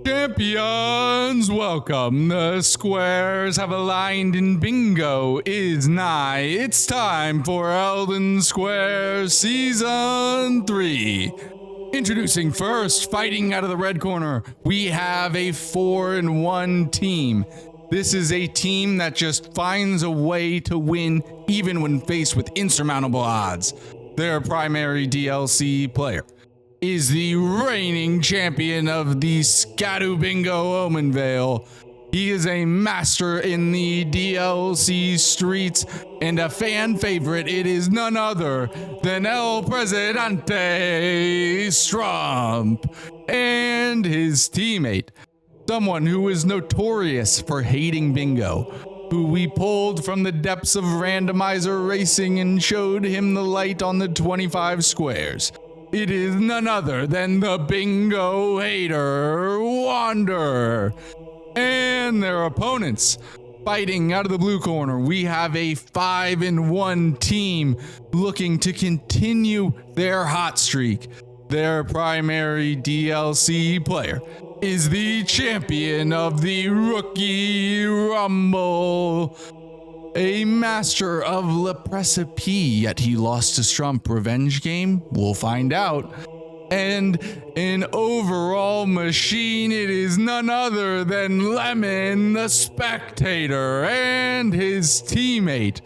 Champions, welcome. The squares have aligned and bingo is nigh. It's time for Elden Squares Season 3. Introducing first, fighting out of the red corner, we have a 4-1 team. This is a team that just finds a way to win even when faced with insurmountable odds. Their primary DLC player is the reigning champion of the Scadu Bingo Omenvale. He is a master in the DLC streets and a fan favorite. It is none other than El Presidente Strump and his teammate, someone who is notorious for hating bingo, who we pulled from the depths of randomizer racing and showed him the light on the 25 squares. It is none other than the bingo hater Wander. And their opponents, fighting out of the blue corner, we have a 5-1 team looking to continue their hot streak. Their primary DLC player is the champion of the Rookie Rumble, a master of Le Precipice, yet he lost to Strump revenge game. We'll find out. And an overall machine, it is none other than Lemon the Spectator and his teammate,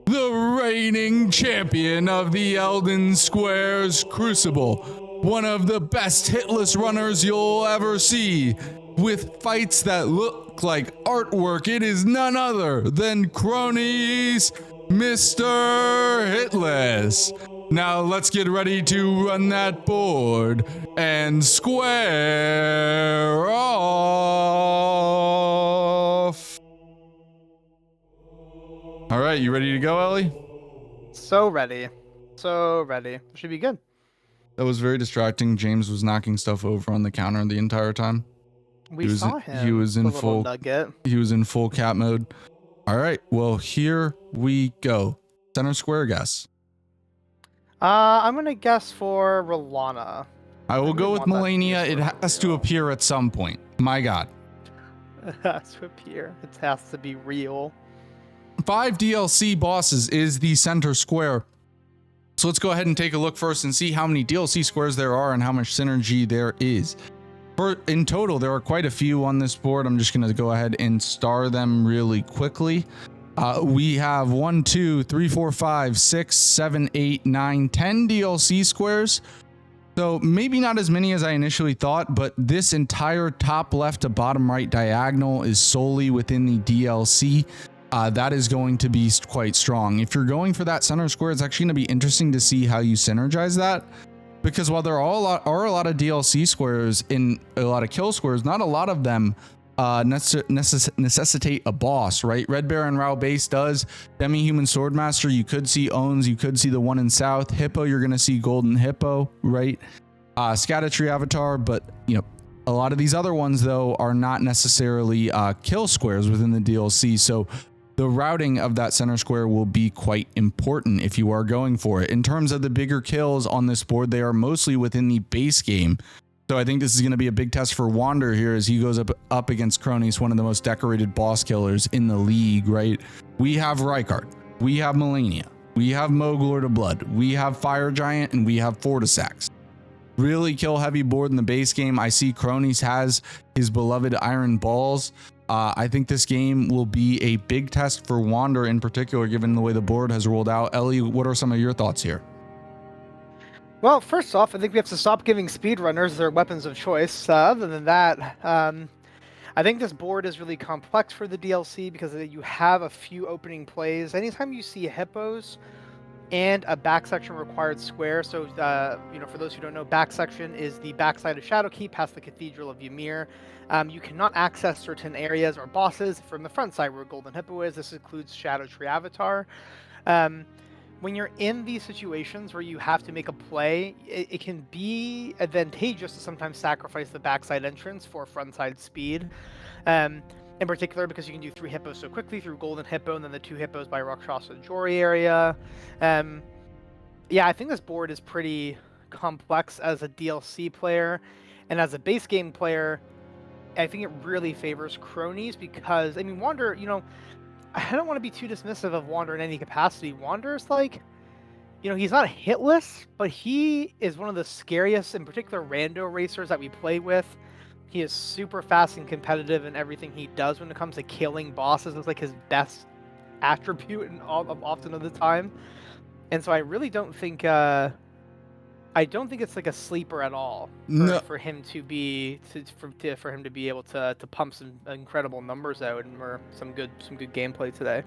the reigning champion of the Elden Squares Crucible, one of the best hitless runners you'll ever see, with fights that look like artwork. It is none other than Cronies Mr. Hitless. Now let's get ready to run that board and square off. All right, you ready to go, Ellie? So ready. So ready. Should be good. That was very distracting. James was knocking stuff over on the counter the entire time. We saw him. He was in full nugget. He was in full cat mode. All right, well, here we go. Center square guess. I'm gonna guess for Rolana. I will go with Melania. It has to appear at some point. My God. It has to appear. It has to be real. 5 DLC bosses is the center square. So let's go ahead and take a look first and see how many DLC squares there are and how much synergy there is. In total, there are quite a few on this board. I'm just going to go ahead and star them really quickly. We have 1, 2, 3, 4, 5, 6, 7, 8, 9, 10 DLC squares. So maybe not as many as I initially thought, but this entire top left to bottom right diagonal is solely within the DLC. That is going to be quite strong. If you're going for that center square, it's actually going to be interesting to see how you synergize that. Because while there are a lot of DLC squares in a lot of kill squares, not a lot of them necessitate a boss, right? Red Baron Rao base does. Demi-Human Swordmaster, you could see Owns, you could see the one in South. Hippo, you're going to see Golden Hippo, right? Scatatry Avatar, but a lot of these other ones, though, are not necessarily kill squares within the DLC. So the routing of that center square will be quite important if you are going for it. In terms of the bigger kills on this board, they are mostly within the base game. So I think this is going to be a big test for Wander here as he goes up against Cronies, one of the most decorated boss killers in the league, right? We have Rykard, we have Melania, we have Moglord of Blood, we have Fire Giant, and we have Fortisax. Really kill heavy board in the base game. I see Cronies has his beloved Iron Balls. I think this game will be a big test for Wander in particular, given the way the board has rolled out. Ellie, what are some of your thoughts here? Well, first off, I think we have to stop giving speedrunners their weapons of choice. Other than that, I think this board is really complex for the DLC because you have a few opening plays. Anytime you see hippos and a back section required square, so for those who don't know, back section is the backside of Shadowkeep past the Cathedral of Ymir. You cannot access certain areas or bosses from the front side where Golden Hippo is. This includes Shadow Tree Avatar. When you're in these situations where you have to make a play, it can be advantageous to sometimes sacrifice the backside entrance for frontside speed. In particular, because you can do 3 hippos so quickly through Golden Hippo and then the 2 hippos by Rakshasa Jori area. Yeah, I think this board is pretty complex as a DLC player, and as a base game player, I think it really favors cronies because I mean Wander, you know, I don't want to be too dismissive of Wander in any capacity. Wander's like, you know, he's not hitless, but he is one of the scariest, in particular, rando racers that we play with. He is super fast and competitive in everything he does when it comes to killing bosses. It's like his best attribute and often of the time. And so I really don't think I don't think it's like a sleeper at all for him to be for him to be able to pump some incredible numbers out and some good gameplay today.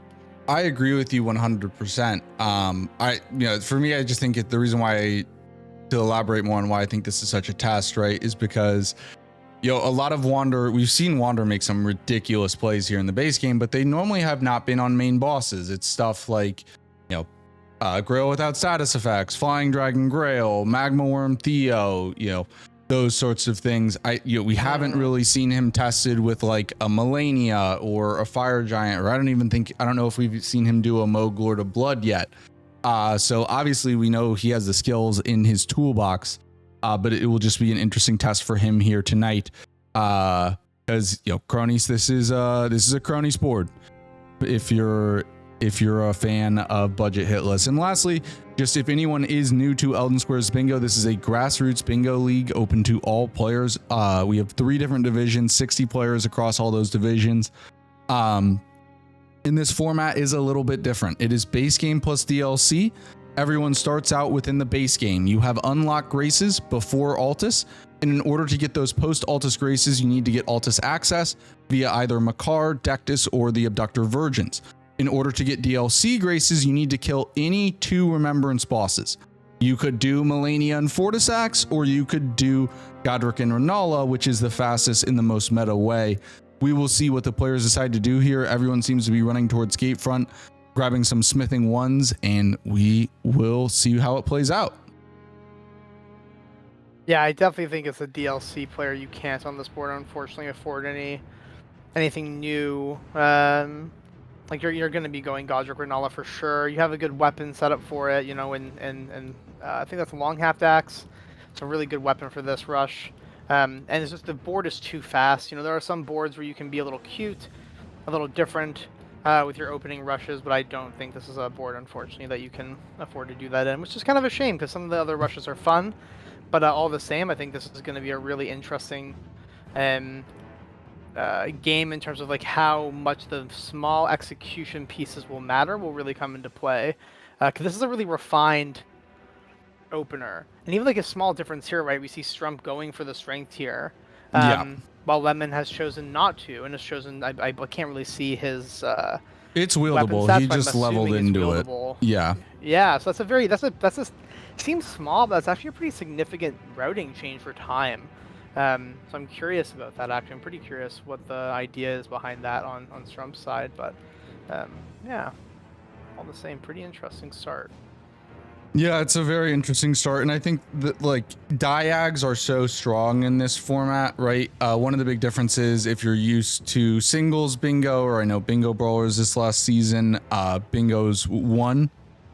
I agree with you 100%. For me, I just think the reason why, to elaborate more on why I think this is such a test, right, is because, a lot of Wander, we've seen Wander make some ridiculous plays here in the base game, but they normally have not been on main bosses. It's stuff like, Grail without status effects, Flying Dragon Grail, Magma Worm Theo, those sorts of things. We haven't really seen him tested with like a Melania or a Fire Giant, or I don't know if we've seen him do a Moog Lord of Blood yet. So obviously we know he has the skills in his toolbox, but it will just be an interesting test for him here tonight. Because cronies, this is a cronies board. If you're a fan of budget hitless. And lastly, just if anyone is new to Elden Squares Bingo, this is a grassroots bingo league open to all players. We have 3 different divisions, 60 players across all those divisions. And this format is a little bit different. It is base game plus DLC. Everyone starts out within the base game. You have unlocked races before Altus, and in order to get those post-Altus races, you need to get Altus access via either Makar, Dectus, or the Abductor Virgins. In order to get DLC graces, you need to kill any 2 Remembrance bosses. You could do Melania and Fortisax, or you could do Godric and Renala, which is the fastest in the most meta way. We will see what the players decide to do here. Everyone seems to be running towards Gatefront, grabbing some smithing ones, and we will see how it plays out. Yeah, I definitely think it's a DLC player. You can't on this board, unfortunately, afford anything new. Like you're going to be going Godric Renala for sure. You have a good weapon set up for it, and I think that's a long half axe. It's a really good weapon for this rush. And it's just the board is too fast. There are some boards where you can be a little cute, a little different with your opening rushes, but I don't think this is a board, unfortunately, that you can afford to do that in, which is kind of a shame because some of the other rushes are fun. But all the same, I think this is going to be a really interesting game in terms of like how much the small execution pieces will really come into play. Because this is a really refined opener, and even like a small difference here, right? We see Strump going for the strength here, while Lemon has chosen not to, and has chosen I can't really see his. It's wieldable. He just leveled into it. Yeah. Yeah. So that's a seems small, but that's actually a pretty significant routing change for time. So I'm curious about that. Actually, I'm pretty curious what the idea is behind that on Strump's side. But yeah, all the same, pretty interesting start. Yeah, it's a very interesting start, and I think that like diags are so strong in this format, right? One of the big differences, if you're used to singles bingo, or I know bingo brawlers this last season, bingo's won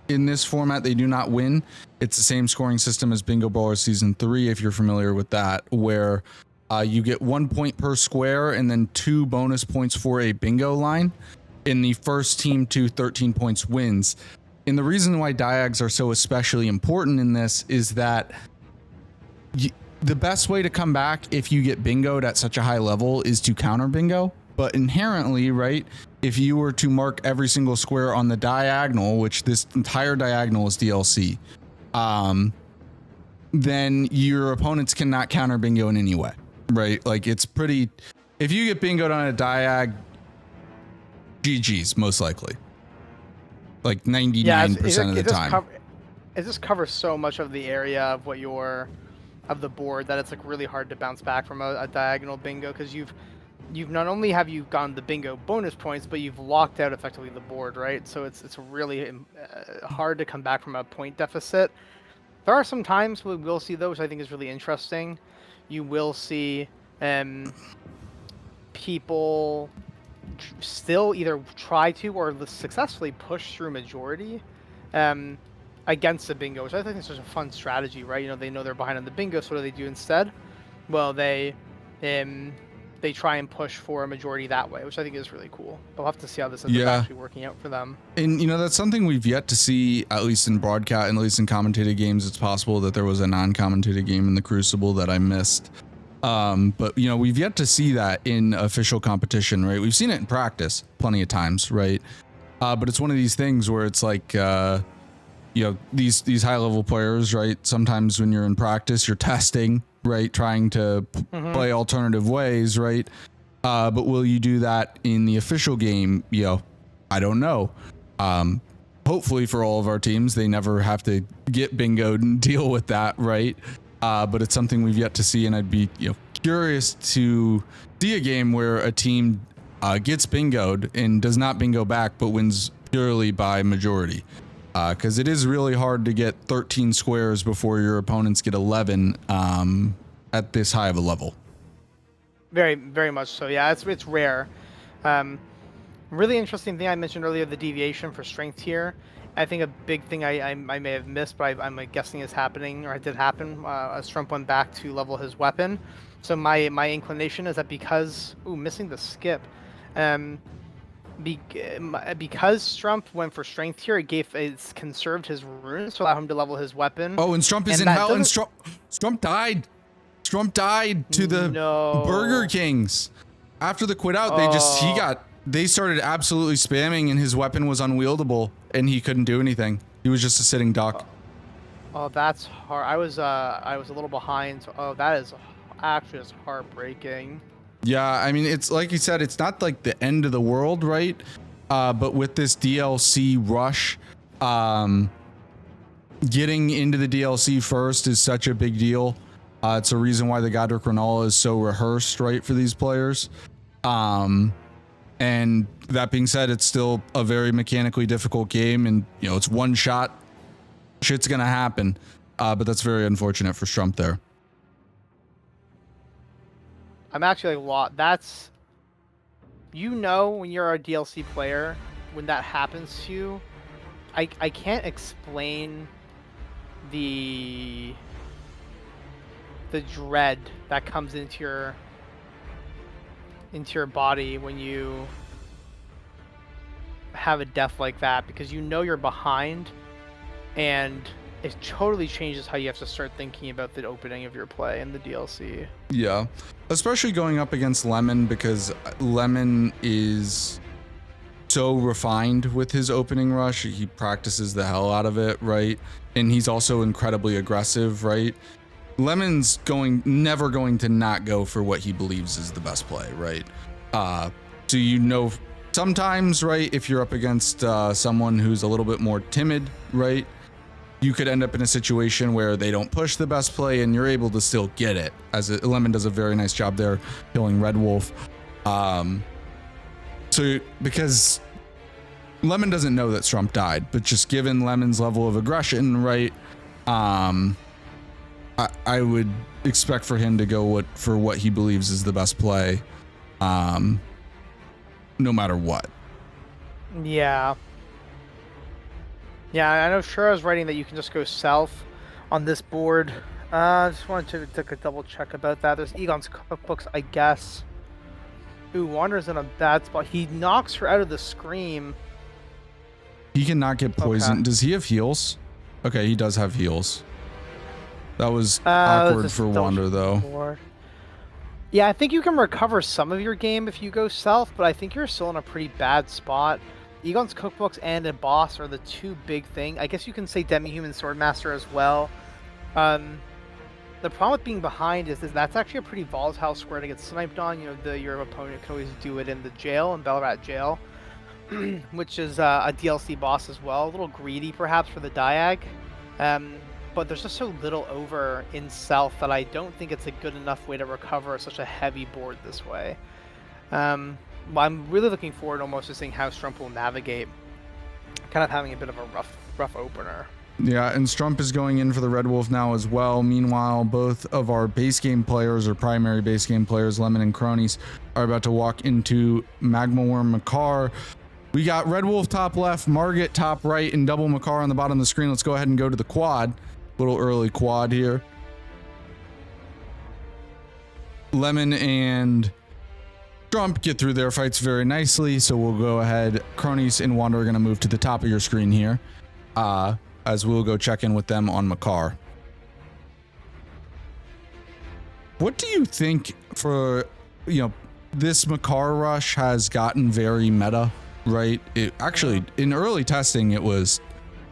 in this format. They do not win. It's the same scoring system as Bingo Brawlers Season 3, if you're familiar with that, where you get 1 point per square and then 2 bonus points for a bingo line. In the first team to 13 points wins. And the reason why diags are so especially important in this is that the best way to come back if you get bingoed at such a high level is to counter bingo. But inherently, right, if you were to mark every single square on the diagonal, which this entire diagonal is DLC, then your opponents cannot counter bingo in any way, right? Like it's pretty, if you get bingoed on a diag, GG's most likely. Like 99% of the time. It just covers so much of the area of of the board that it's like really hard to bounce back from a diagonal bingo, because you've not only have you gotten the bingo bonus points, but you've locked out effectively the board, right? So it's really hard to come back from a point deficit. There are some times we will see those, I think is really interesting. You will see people still either try to or successfully push through majority against the bingo, which I think is just a fun strategy, right? They know they're behind on the bingo, so what do they do instead? Well, they they try and push for a majority that way, which I think is really cool. But we'll have to see how this ends up actually working out for them. And that's something we've yet to see, at least in broadcast and at least in commentated games. It's possible that there was a non-commentated game in the Crucible that I missed. But we've yet to see that in official competition, right? We've seen it in practice plenty of times, right? But it's one of these things where it's like, these high level players, right? Sometimes when you're in practice, you're testing, right? Trying to play alternative ways, right? But will you do that in the official game? I don't know. Hopefully for all of our teams, they never have to get bingoed and deal with that, right? But it's something we've yet to see, and I'd be curious to see a game where a team gets bingoed and does not bingo back, but wins purely by majority. Because it is really hard to get 13 squares before your opponents get 11 at this high of a level. Very, very much so. Yeah, it's rare. Really interesting thing I mentioned earlier, the deviation for strength here. I think a big thing I may have missed, but I'm guessing is happening, or it did happen, as Trump went back to level his weapon. So my inclination is that because... Ooh, missing the skip. Because Strump went for strength here, it's conserved his runes to allow him to level his weapon. Oh, and Strump is in hell, and Strump died. Strump died to the Burger Kings. After the quit out, they started absolutely spamming, and his weapon was unwieldable, and he couldn't do anything. He was just a sitting duck. Oh, that's hard. I was a little behind. So, that is actually just heartbreaking. Yeah, I mean, it's like you said, it's not like the end of the world, right? But with this DLC rush, getting into the DLC first is such a big deal. It's a reason why the Godric Renala is so rehearsed, right, for these players. And that being said, it's still a very mechanically difficult game, and it's one shot. Shit's gonna happen, but that's very unfortunate for Strump there. I'm actually that's... when you're a DLC player, when that happens to you, I can't explain the dread that comes into your body when you have a death like that, because you're behind, and it totally changes how you have to start thinking about the opening of your play in the DLC. Yeah, especially going up against Lemon, because Lemon is so refined with his opening rush. He practices the hell out of it, right? And he's also incredibly aggressive, right? Lemon's never going to not go for what he believes is the best play, right? So sometimes, right, if you're up against someone who's a little bit more timid, right, you could end up in a situation where they don't push the best play and you're able to still get it. Lemon does a very nice job there killing Red Wolf. Because Lemon doesn't know that Strump died, but just given Lemon's level of aggression, right, I would expect for him to go for what he believes is the best play, no matter what. Yeah. Yeah, I know Shura's writing that you can just go south on this board. I just wanted to take a double check about that. There's Egon's cookbooks, I guess. Ooh, Wander's in a bad spot. He knocks her out of the scream. He cannot get poisoned. Okay. Does he have heals? Okay, he does have heals. That was awkward for Wander, though. Board. Yeah, I think you can recover some of your game if you go south, but I think you're still in a pretty bad spot. Egon's cookbooks and a boss are the two big things. I guess you can say Demi-Human Swordmaster as well. The problem with being behind is that's actually a pretty volatile square to get sniped on. Your opponent can always do it in the jail, in Belrat Jail, which is a DLC boss as well. A little greedy, perhaps, for the Diag. But there's just so little over in South that I don't think it's a good enough way to recover such a heavy board this way. I'm really looking forward almost to seeing how Strump will navigate, kind of having a bit of a rough opener. Yeah, and Strump is going in for the Red Wolf now as well. Meanwhile, both of our base game players, or primary base game players, Lemon and Cronies, are about to walk into Magma Worm Makar. We got Red Wolf top left, Margit top right, and double Makar on the bottom of the screen. Let's go ahead and go to the quad. Little early quad here. Lemon and Trump get through their fights very nicely, so we'll go ahead. Cronies and Wander are going to move to the top of your screen here, as we'll go check in with them on Makar. What do you think for, this Makar rush has gotten very meta, right? It actually, in early testing, it was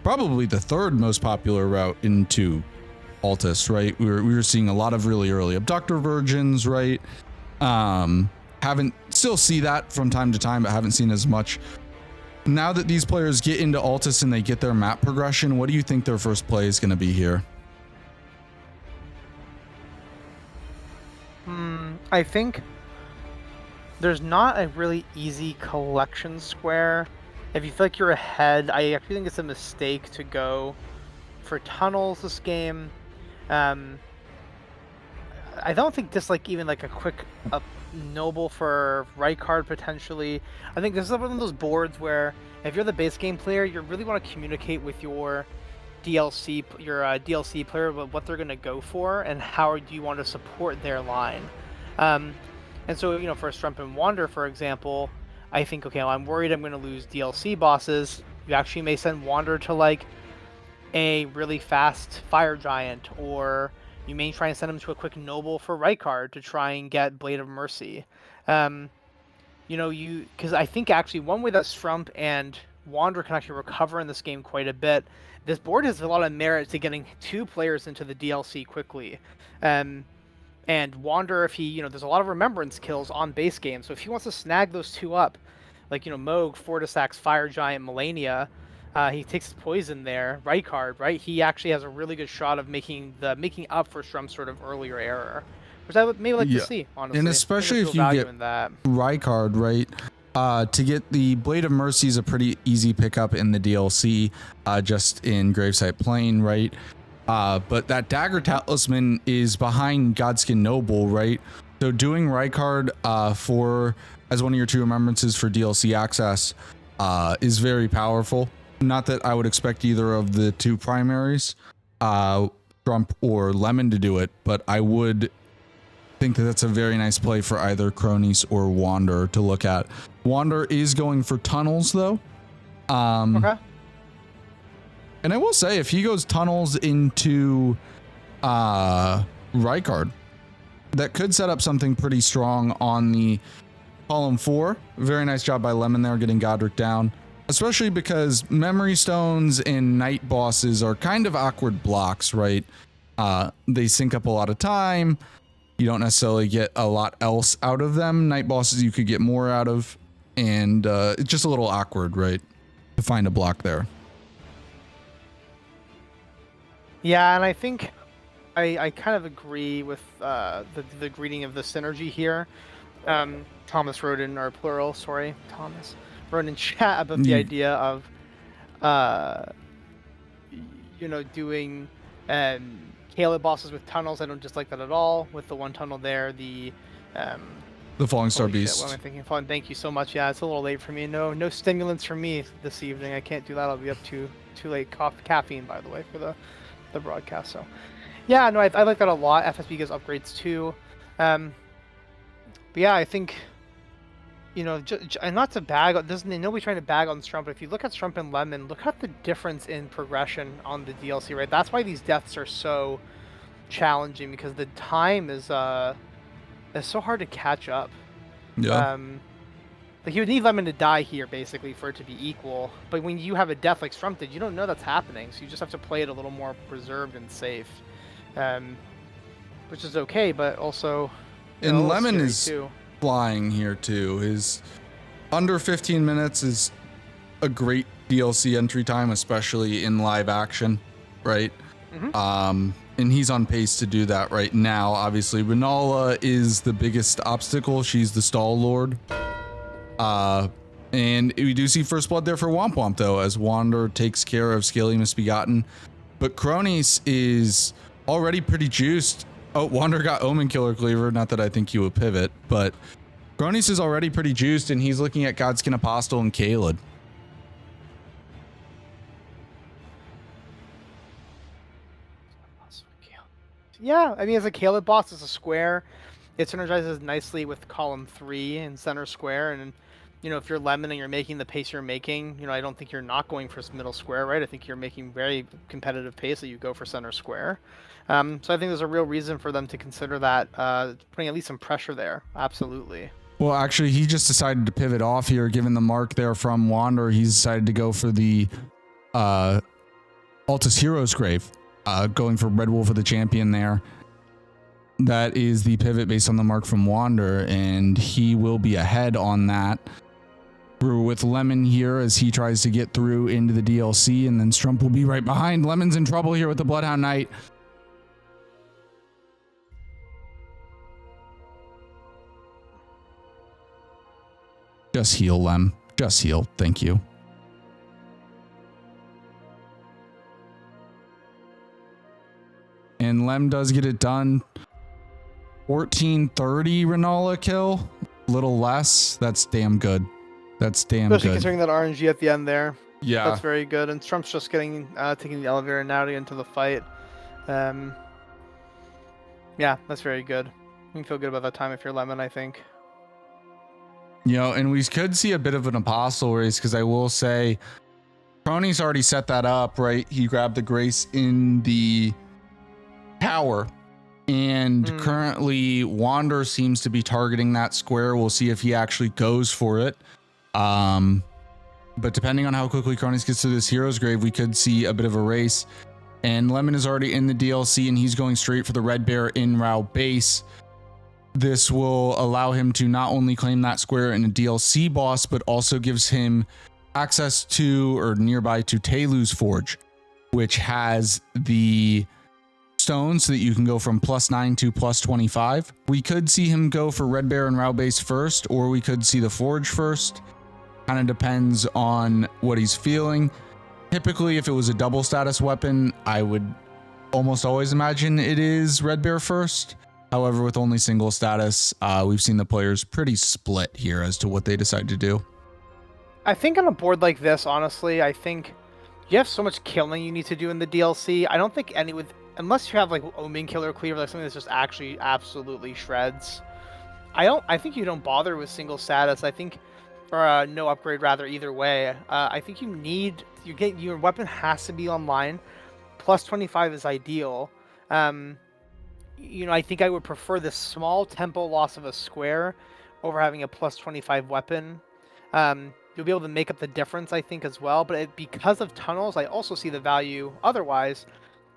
probably the third most popular route into Altus, right? We were seeing a lot of really early Abductor Virgins, right? Haven't still see that from time to time, but haven't seen as much. Now that these players get into Altus and they get their map progression, what do you think their first play is going to be here? I think there's not a really easy collection square. If you feel like you're ahead, I actually think it's a mistake to go for tunnels this game. I don't think just even like a quick noble for right card potentially. I think this is one of those boards where if you're the base game player, you really want to communicate with your DLC player about what they're going to go for and how do you want to support their line. And so, for Strump and Wander, for example, I think, okay, well, I'm worried I'm going to lose DLC bosses. You actually may send Wander to a really fast Fire Giant, or you may try and send him to a quick Noble for right card to try and get Blade of Mercy. Because I think actually one way that Strump and Wander can actually recover in this game quite a bit. This board has a lot of merit to getting 2 players into the DLC quickly. And Wander, if he, there's a lot of remembrance kills on base game, so if he wants to snag those 2 up, Moog, Fortisax, Fire Giant, Melania, he takes his poison there, right card, right? He actually has a really good shot of making up for Strump's sort of earlier error, which I would maybe like to see, honestly. And especially if you get right card, right? To get the Blade of Mercy is a pretty easy pickup in the DLC, just in Gravesite Plain, right? But that Dagger Talisman is behind Godskin Noble, right? So doing Rykard as one of your 2 remembrances for DLC access is very powerful. Not that I would expect either of the 2 primaries, Trump or Lemon, to do it, but I would think that that's a very nice play for either Cronies or Wander to look at. Wander is going for tunnels, though. Okay. And I will say, if he goes tunnels into Rykard, that could set up something pretty strong on the column 4. Very nice job by Lemon there, getting Godric down. Especially because Memory Stones and Night Bosses are kind of awkward blocks, right? They sink up a lot of time. You don't necessarily get a lot else out of them. Night Bosses you could get more out of. And it's just a little awkward, right? To find a block there. Yeah, and I think I kind of agree with the greeting of the synergy here. Thomas wrote in, or plural, sorry, Thomas wrote in chat about the idea of, doing Caleb bosses with tunnels. I don't just like that at all. With the one tunnel there, the Falling Star Beast. What am I thinking? Falling. Thank you so much. Yeah, it's a little late for me. No stimulants for me this evening. I can't do that. I'll be up too late. Caffeine, by the way, for the broadcast. So yeah, no, I like that a lot. FSB gives upgrades too. But yeah, I think and not to bag, nobody's trying to bag on Strump, but if you look at Strump and Lemon, look at the difference in progression on the DLC, right? That's why these deaths are so challenging, because the time is so hard to catch up. Yeah. You would need Lemon to die here basically for it to be equal, but when you have a death like Strump did, you don't know that's happening, so you just have to play it a little more preserved and safe, which is okay, but also and Lemon is too. Flying here too. His under 15 minutes is a great DLC entry time, especially in live action, right? Mm-hmm. And he's on pace to do that right now. Obviously, Renala is the biggest obstacle. She's the stall lord. And we do see first blood there for Wamp though, as Wander takes care of Scaly Misbegotten. But Cronies is already pretty juiced. Oh, Wander got Omen Killer Cleaver. Not that I think he would pivot, but Cronies is already pretty juiced, and he's looking at Godskin Apostle and Caleb. Yeah, I mean, as a Caleb boss, it's a square. it synergizes nicely with column 3 and center square. And if you're Lemon and you're making the pace you're making, I don't think you're not going for middle square, right? I think you're making very competitive pace that you go for center square. So I think there's a real reason for them to consider that, putting at least some pressure there. Absolutely. Well, actually, he just decided to pivot off here, given the mark there from Wander. He's decided to go for the Altus Hero's Grave, going for Red Wolf of the champion there. That is the pivot based on the mark from Wander, and he will be ahead on that. We're with Lemon here as he tries to get through into the DLC, and then Strump will be right behind. Lemon's in trouble here with the Bloodhound Knight. Just heal, Lem. Just heal. Thank you. And Lem does get it done. 1430 Renola kill. Little less. That's damn good. That's damn Especially good. considering that RNG at the end there. Yeah. That's very good. And Trump's just taking the elevator now to get into the fight. Yeah, that's very good. You can feel good about that time if you're Lemon, I think. And we could see a bit of an apostle race, because I will say Crony's already set that up, right? He grabbed the Grace in the tower, and currently Wander seems to be targeting that square. We'll see if he actually goes for it. But depending on how quickly Crony's gets to this Hero's Grave, we could see a bit of a race. And Lemon is already in the DLC, and he's going straight for the Red Bear in Rao base. This will allow him to not only claim that square in a DLC boss, but also gives him access to, or nearby to, Telu's Forge, which has the stone so that you can go from +9 to +25. We could see him go for Red Bear and Rao base first, or we could see the Forge first. Kind of depends on what he's feeling. Typically, if it was a double status weapon, I would almost always imagine it is Red Bear first. However, with only single status, we've seen the players pretty split here as to what they decide to do. I think on a board like this, honestly, I think you have so much killing you need to do in the DLC. I don't think unless you have like Omen Killer Cleaver, like something that's just actually absolutely shreds. I think you don't bother with single status. I think, or no upgrade rather, either way. I think your weapon has to be online. +25 is ideal. I think I would prefer the small tempo loss of a square over having a +25 weapon. You'll be able to make up the difference, I think, as well. But because of tunnels, I also see the value otherwise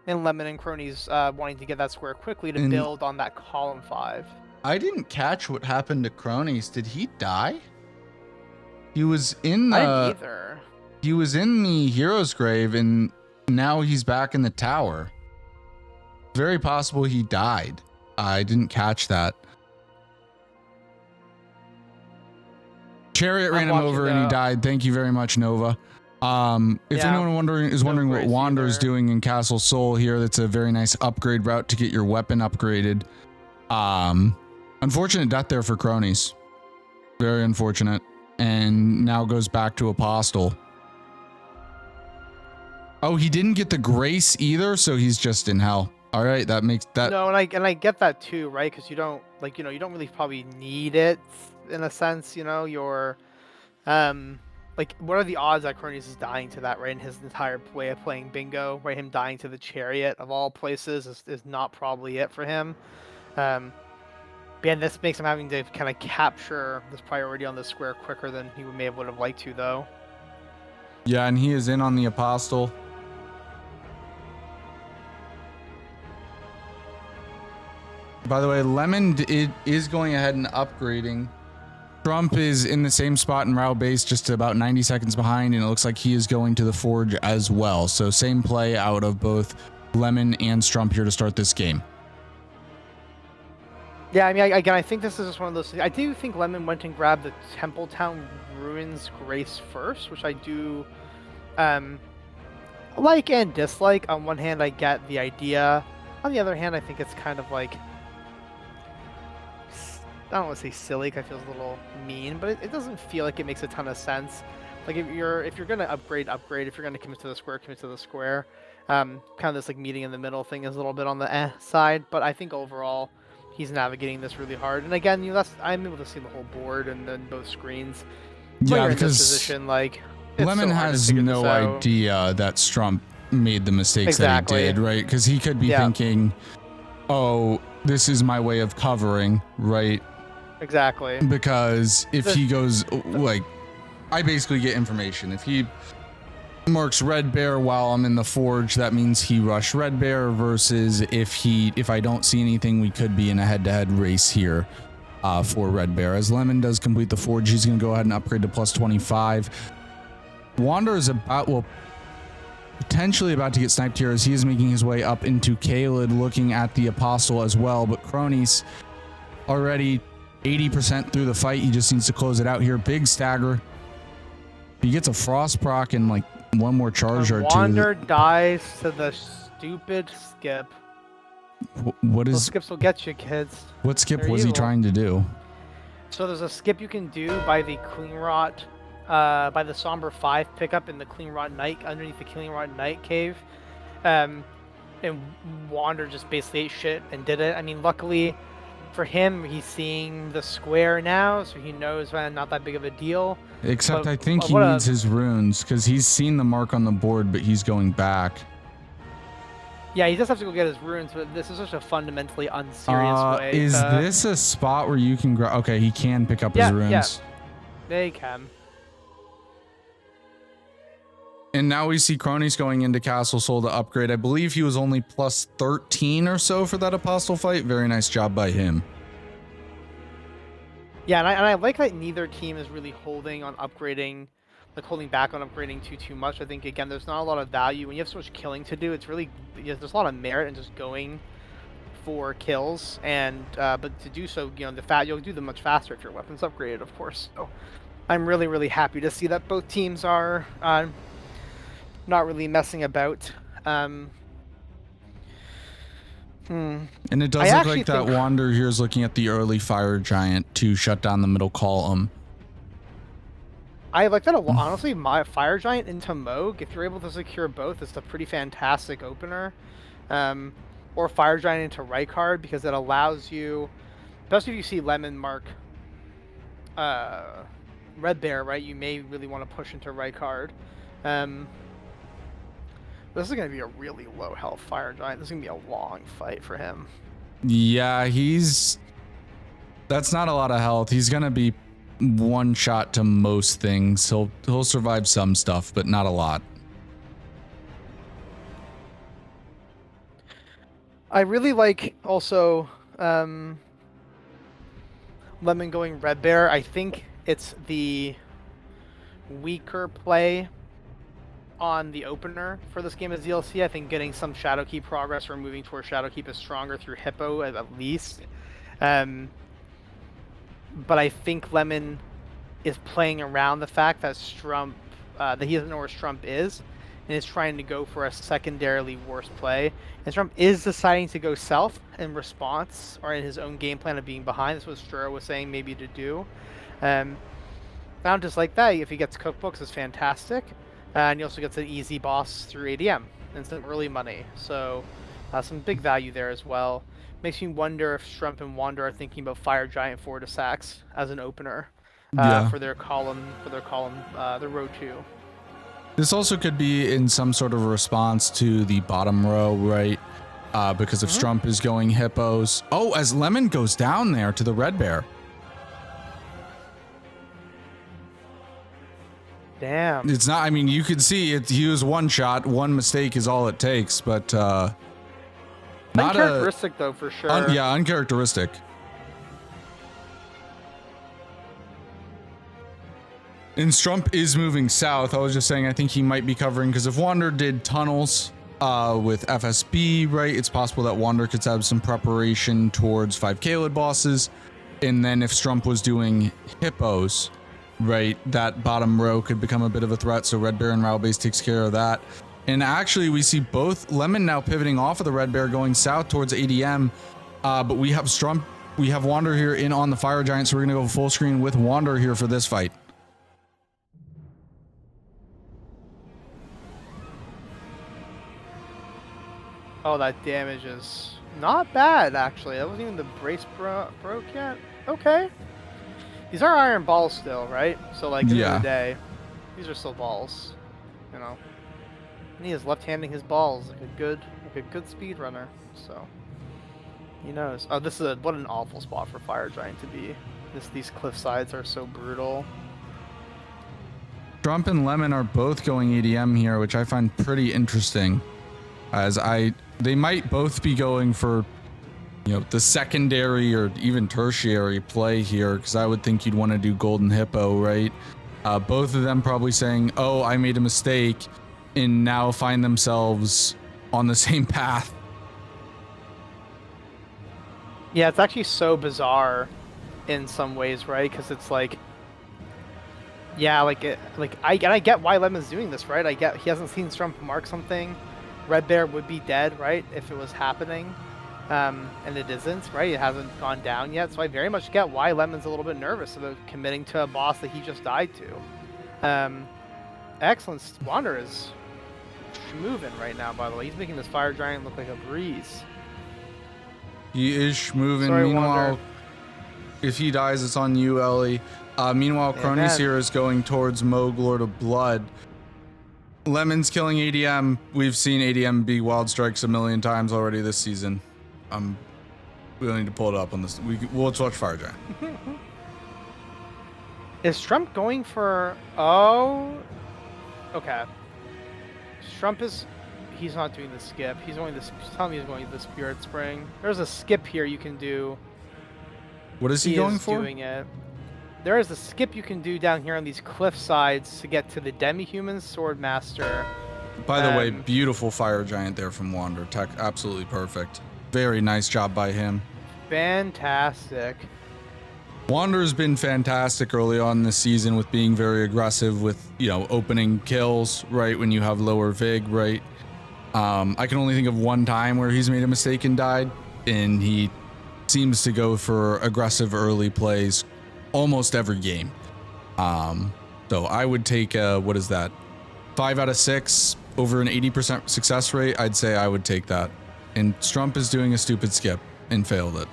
in Lemon and Crony's wanting to get that square quickly to build on that column 5. I didn't catch what happened to Crony's. Did he die? He was in the... I didn't either. He was in the Hero's Grave, and now he's back in the tower. Very possible he died. I didn't catch that. Chariot ran him over and he died. Thank you very much, Nova. If anyone is wondering what Wander's doing in Castle Soul here, that's a very nice upgrade route to get your weapon upgraded. Unfortunate death there for Cronies. Very unfortunate. And now goes back to Apostle. Oh, he didn't get the Grace either, so he's just in hell. All right, that makes that. No, and I get that too, right? Because you don't you don't really probably need it in a sense. You're what are the odds that Cronius is dying to that, right? In his entire way of playing bingo, right? Him dying to the Chariot of all places is not probably it for him. And this makes him having to kind of capture this priority on the square quicker than he would have liked to, though. Yeah, and he is in on the Apostle. By the way, Lemon is going ahead and upgrading. Trump is in the same spot in Rao base, just about 90 seconds behind, and it looks like he is going to the Forge as well. So same play out of both Lemon and Strump here to start this game. Yeah, I mean, again, I think this is just one of those things. I do think Lemon went and grabbed the Templetown Ruins Grace first, which I do like and dislike. On one hand, I get the idea. On the other hand, I think it's kind of like, I don't want to say silly, because it feels a little mean, but it doesn't feel like it makes a ton of sense. Like if you're gonna upgrade. If you're gonna commit to the square, commit to the square. Kind of this like meeting in the middle thing is a little bit on the side, but I think overall he's navigating this really hard. And again, I'm able to see the whole board and then both screens. When Yeah, you're in this because position, like it's Lemon so hard to has figure no this out. idea that Strump made the mistakes Exactly. that he did, right? Because he could be thinking, oh, this is my way of covering, right? Exactly. Because if he goes, like, I basically get information. If he marks Red Bear while I'm in the forge, that means he rushed Red Bear, versus if I don't see anything, we could be in a head-to-head race here for Red Bear. As Lemon does complete the forge, he's going to go ahead and upgrade to plus 25. Wander is potentially about to get sniped here as he is making his way up into Kaled, looking at the Apostle as well, but Cronies already 80% through the fight. He just needs to close it out here. Big stagger. He gets a frost proc and like one more charge or two. Wander dies to the stupid skip. What is Those skips will get you, kids. What skip They're was he evil. trying to do? So there's a skip you can do by the Clean Rot, by the Somber 5 pickup in the Clean Rot Night, underneath the Clean Rot Night cave. And Wander just basically ate shit and did it. I mean, luckily for him, he's seeing the square now, so he knows not that big of a deal. Except But I think he needs his runes, because he's seen the mark on the board, but he's going back. Yeah, he does have to go get his runes, but this is such a fundamentally unserious way. Is this a spot where you can grab? Okay, he can pick up his runes. Yeah, they can. And now we see Cronies going into Castle Soul to upgrade. I believe he was only plus 13 or so for that Apostle fight. Very nice job by him. Yeah, and I like that neither team is really holding on upgrading, like holding back on upgrading too much. I think, again, there's not a lot of value. When you have so much killing to do, it's really, there's a lot of merit in just going for kills. And, but to do so, you know, you'll do them much faster if your weapon's upgraded, of course. So I'm really happy to see that both teams are not really messing about. And it does look like that Wander here is looking at the early Fire Giant to shut down the middle column. I like that a lot. Honestly, my Fire Giant into Moog, if you're able to secure both, it's a pretty fantastic opener. Or Fire Giant into Rykard, because it allows you, especially if you see Lemon mark Red Bear, right? You may really want to push into Rykard. This is going to be a really low health Fire Giant. This is going to be a long fight for him. Yeah, that's not a lot of health. He's going to be one shot to most things. He'll survive some stuff, but not a lot. I really like also Lemon going Red Bear. I think it's the weaker play on the opener for this game as DLC. I think getting some Shadowkeep progress or moving towards Shadowkeep is stronger through Hippo at least. But I think Lemon is playing around the fact that Strump, that he doesn't know where Strump is, and is trying to go for a secondarily worse play. And Strump is deciding to go south in response, or in his own game plan of being behind. That's what Stura was saying maybe to do. Now just like that, if he gets cookbooks, it's fantastic. And he also gets an easy boss through ADM and some early money. So some big value there as well. Makes me wonder if Strump and Wander are thinking about Fire Giant forward to Sax as an opener for their column, the row 2. This also could be in some sort of response to the bottom row, right? Because if Strump is going Hippos. Oh, as Lemon goes down there to the Red Bear. Damn. It's not, I mean, you could see it. He was one shot. One mistake is all it takes, but not uncharacteristic though, for sure. Yeah, uncharacteristic. And Strump is moving south. I was just saying, I think he might be covering, because if Wander did tunnels with FSB, right, it's possible that Wander could have some preparation towards 5 Kaled bosses. And then if Strump was doing Hippos, right, that bottom row could become a bit of a threat. So Red Bear and Rattle Base takes care of that. And actually, we see both Lemon now pivoting off of the Red Bear, going south towards ADM. But we have Strump, we have Wander here in on the Fire Giant. So we're going to go full screen with Wander here for this fight. Oh, that damage is Not bad, actually. That wasn't even the brace broke yet. Okay. These are iron balls still, right? So, like, at the end of the day, these are still balls, you know. And he is left-handing his balls like a good speedrunner. So, he knows. Oh, this is what an awful spot for Fire Giant to be. These cliff sides are so brutal. Trump and Lemon are both going ADM here, which I find pretty interesting, as they might both be going for, you know, the secondary or even tertiary play here, because I would think you'd want to do Golden Hippo, right? Both of them probably saying, oh, I made a mistake, and now find themselves on the same path. Yeah, it's actually so bizarre in some ways, right? Because it's like, yeah, I get why Lemon's doing this, right? I get he hasn't seen Strump mark something. Red Bear would be dead, right, if it was happening, and it isn't, right? It hasn't gone down yet, so I very much get why Lemon's a little bit nervous about committing to a boss that he just died to. Excellent. Wander is moving right now, by the way. He's making this Fire Giant look like a breeze. He is moving. Sorry, Meanwhile, Wander. if he dies, it's on you, Ellie. Meanwhile, Cronies here is going towards Moog, Lord of Blood. Lemon's killing ADM. We've seen ADM be Wild Strikes a million times already this season. We don't need to pull it up on this. We'll watch Fire Giant. Is Strump going for... Oh... Okay. Strump is... He's not doing the skip. He's telling me he's going to the Spirit Spring. There's a skip here you can do. What is he going for? Doing it. There is a skip you can do down here on these cliff sides to get to the Demi-Human Swordmaster. By the way, beautiful Fire Giant there from Wander. Tech, absolutely perfect. Very nice job by him. Fantastic. Wander's been fantastic early on this season with being very aggressive with, you know, opening kills, right, when you have lower Vig, right? I can only think of one time where he's made a mistake and died, and he seems to go for aggressive early plays almost every game. So I would take, what is that? 5 out of 6 over an 80% success rate. I'd say I would take that. And Strump is doing a stupid skip and failed it.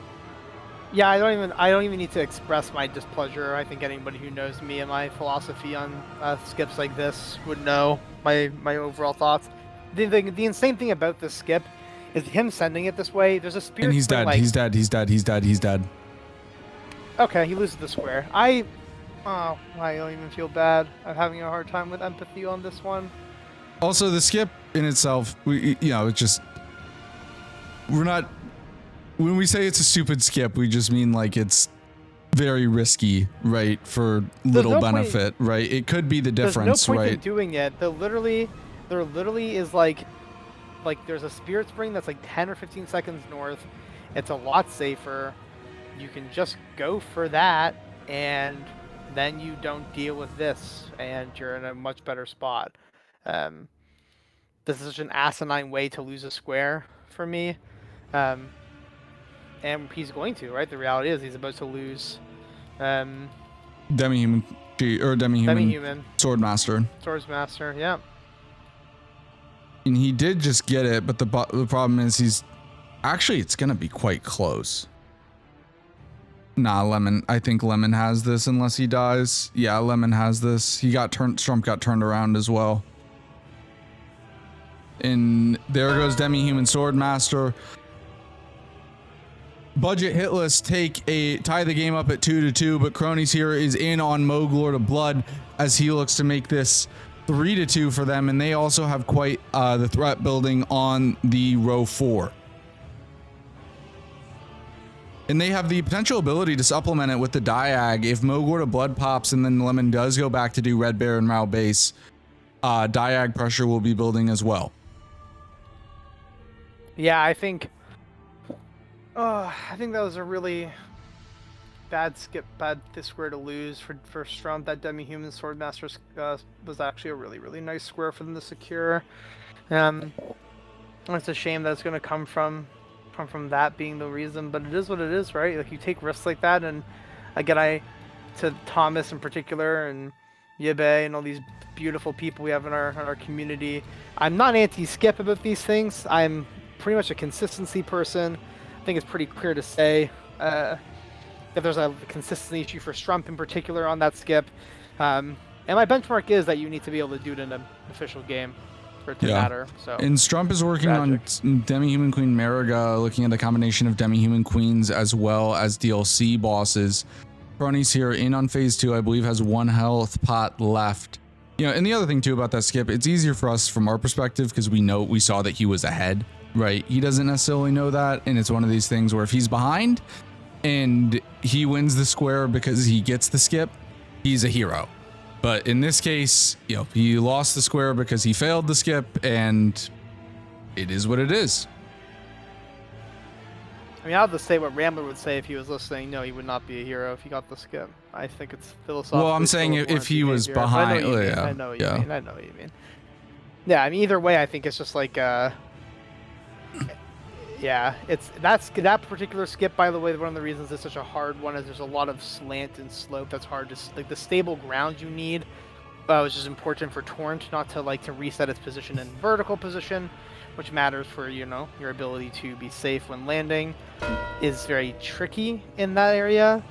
Yeah, I don't even need to express my displeasure. I think anybody who knows me and my philosophy on skips like this would know my overall thoughts. The insane thing about this skip is him sending it this way. There's a spirit. And he's dead. Like, he's dead. Okay, he loses the square. I don't even feel bad. I'm having a hard time with empathy on this one. Also, the skip in itself, it's just, we're not, when we say it's a stupid skip, we just mean like it's very risky, right? For little benefit, right? It could be the difference, there's no point right? in doing it. There literally is like there's a Spirit Spring that's like 10 or 15 seconds north. It's a lot safer. You can just go for that, and then you don't deal with this, and you're in a much better spot. This is such an asinine way to lose a square for me. And he's going to, right? The reality is he's about to lose Demi-Human Swordsmaster, yeah. And he did just get it, but the problem is it's gonna be quite close. Nah, Lemon. I think Lemon has this unless he dies. Yeah, Lemon has this. Strump got turned around as well. And there goes Demi-Human Swordmaster. Budget Hitless tie the game up at 2-2, but Cronies here is in on Moog, Lord of Blood, as he looks to make this 3-2 for them, and they also have quite the threat building on the row 4. And they have the potential ability to supplement it with the Diag. If Moog, Lord of Blood pops and then Lemon does go back to do Red Bear and Rao base, Diag pressure will be building as well. Yeah, I think that was a really bad square to lose for Strump. That Demi-Human Swordmaster was actually a really, really nice square for them to secure. It's a shame that it's going to come from that being the reason, but it is what it is, right? Like, you take risks like that, and again, to Thomas in particular and Yibe and all these beautiful people we have in our community, I'm not anti-skip about these things. I'm pretty much a consistency person. think it's pretty clear to say that there's a consistency issue for Strump in particular on that skip. And my benchmark is that you need to be able to do it in an official game for it to matter. So. And Strump is working on Demi-Human Queen Mariga, looking at the combination of Demi-Human Queens as well as DLC bosses. Cronies here in on phase 2, I believe, has 1 health pot left. You know, and the other thing too about that skip, it's easier for us from our perspective because we saw that he was ahead, right? He doesn't necessarily know that, and it's one of these things where if he's behind and he wins the square because he gets the skip, he's a hero. But in this case, you know, he lost the square because he failed the skip, and it is what it is. I mean, I'll have to say what Rambler would say if he was listening. No, he would not be a hero if he got the skip. I think it's philosophically. Well, I'm saying if he was behind. I know what you mean. I know what you mean. Yeah, I mean, either way, I think it's just like, yeah, that particular skip. By the way, one of the reasons it's such a hard one is there's a lot of slant and slope that's hard to like the stable ground you need, which is important for Torrent not to to reset its position in vertical position, which matters for your ability to be safe when landing, is very tricky in that area.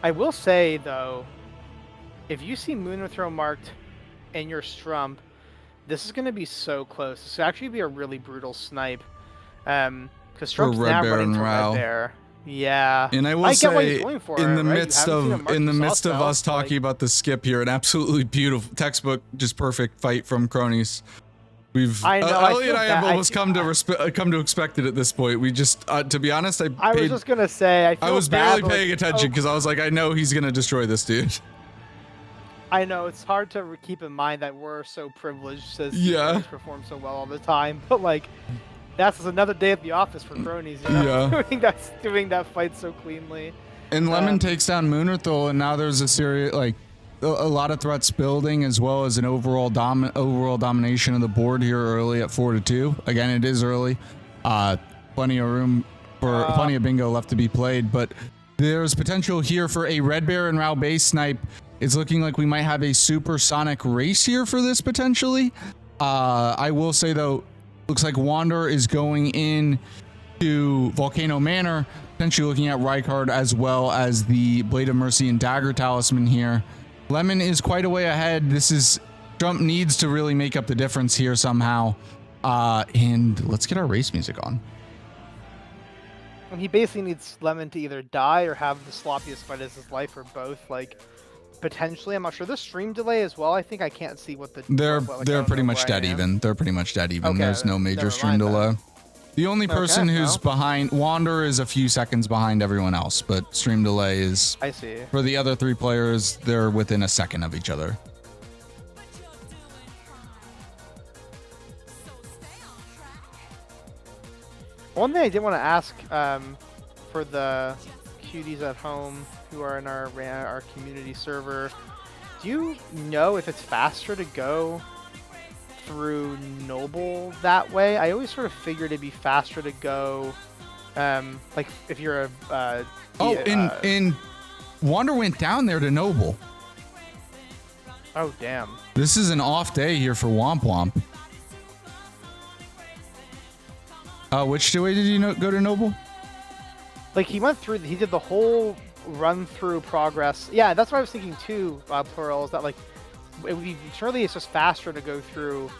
I will say though, if you see Moonthrow marked in your Strump, this is going to be so close. This will actually be a really brutal snipe. Because Strump's now running to Red Bear. Yeah. And I will say, in the midst of us talking about the skip here, an absolutely beautiful textbook, just perfect fight from Cronies. Ellie and I have almost come to expect it at this point. We just, to be honest, I was just gonna say, I was barely paying attention because I was like, I know he's gonna destroy this dude. I know it's hard to keep in mind that we're so privileged to see Cronies perform so well all the time, but that's another day at the office for Cronies. Doing that fight so cleanly. And Lemon takes down Moonerthal, and now there's a serious a lot of threats building, as well as an overall domination of the board here early at 4-2. Again, it is early. Plenty of room for plenty of bingo left to be played, but there's potential here for a Red Bear and Rao base snipe. It's looking like we might have a supersonic race here for this potentially. I will say though, looks like Wander is going in to Volcano Manor, potentially looking at Rykard as well as the Blade of Mercy and Dagger Talisman here. Lemon is quite a way ahead. Trump needs to really make up the difference here somehow. And let's get our race music on. And he basically needs Lemon to either die or have the sloppiest fight as his life, or both. Potentially, I'm not sure. This stream delay as well. I think I can't see what the. They're pretty much dead even. They're pretty much dead even. Okay, there's no major stream delay. The only person who's behind Wander is a few seconds behind everyone else, but stream delay is. I see. For the other 3 players, they're within a second of each other. One thing I did want to ask for the cuties at home who are in our community server, do you know if it's faster to go through Noble that way? I always sort of figured it'd be faster to go, if you're a. And Wander went down there to Noble. Oh damn! This is an off day here for Wamp Wamp. Which way did you go to Noble? He went through. He did the whole run through progress. Yeah, that's what I was thinking too. Plural is that it would be surely it's just faster to go through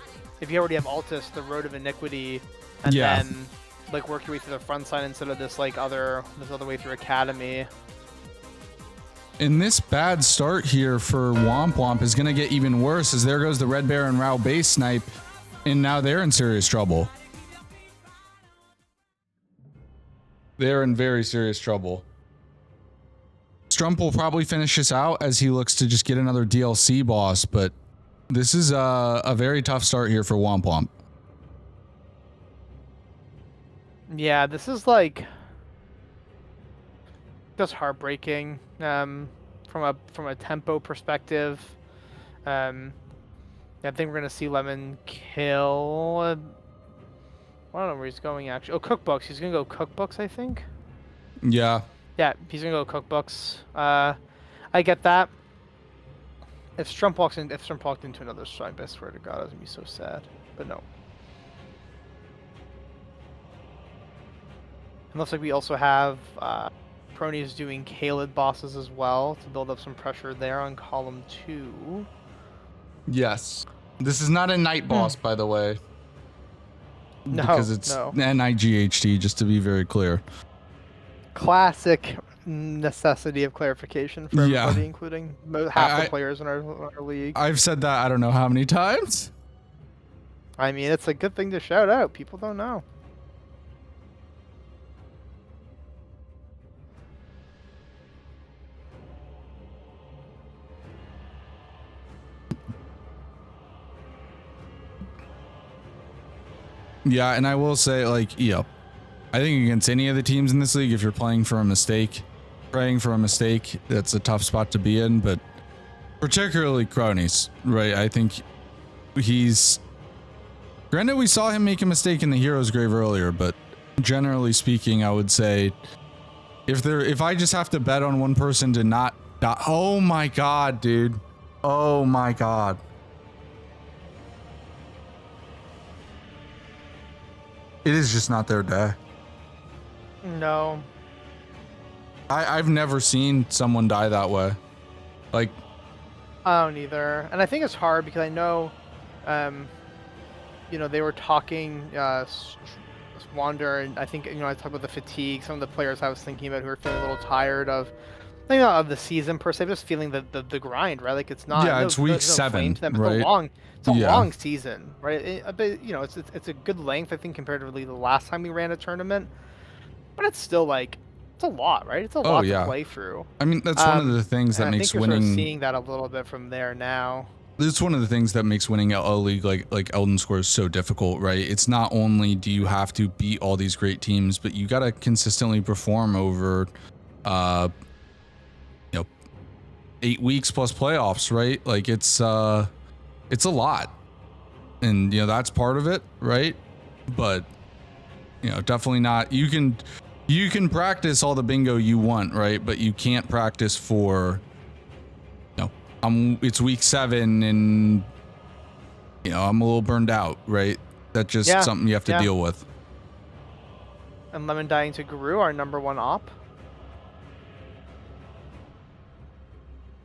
if you already have Altus, the Road of Iniquity, and then work your way through the front side instead of this other way through Academy. And this bad start here for Womp Womp is gonna get even worse, as there goes the Red Bear and Rao base snipe, and now they're in serious trouble. They're in very serious trouble. Strump will probably finish this out as he looks to just get another DLC boss, but this is a very tough start here for Womp Womp. Yeah, this is just heartbreaking from a tempo perspective. I think we're gonna see Lemon kill. I don't know where he's going actually. Oh, cookbooks. He's gonna go cookbooks, I think. Yeah. Yeah, he's gonna go cookbooks. I get that. If Strump walked into another stripe, I swear to God, I was gonna be so sad. But no. It looks like we also have cronies doing Kaled bosses as well to build up some pressure there on column 2. Yes. This is not a night boss, by the way. No, because it's no. NIGHT, just to be very clear. Classic necessity of clarification for everybody, including half the players in our league. I've said that I don't know how many times. I mean, it's a good thing to shout out. People don't know. Yeah, and I will say, like, I think against any of the teams in this league, if you're praying for a mistake, that's a tough spot to be in, but particularly cronies, right? I think granted, we saw him make a mistake in the hero's grave earlier, but generally speaking, I would say if I just have to bet on one person to not die, oh my god, dude. Oh my god. It is just not their day. No. I've never seen someone die that way. Like, I don't either. And I think it's hard because I know, they were talking, Wander, and I think, I talked about the fatigue. Some of the players I was thinking about who are feeling a little tired of, not of the season per se, just feeling the grind, right? Like it's not. Yeah, it's week 7, right? It's a long season, right? But it's a good length, I think, comparatively to the last time we ran a tournament. But it's still like it's a lot, right? It's a lot to play through. I mean, that's one of the things that makes winning. Sort of seeing that a little bit from there now. It's one of the things that makes winning a league like Elden Squares so difficult, right? It's not only do you have to beat all these great teams, but you got to consistently perform over 8 weeks plus playoffs, right? Like it's a lot, and that's part of it, right? But definitely not. You can practice all the bingo you want, right? But you can't practice for it's week 7 and I'm a little burned out, right? That's just something you have to deal with. And Lemon dying to Guru, our #1 op.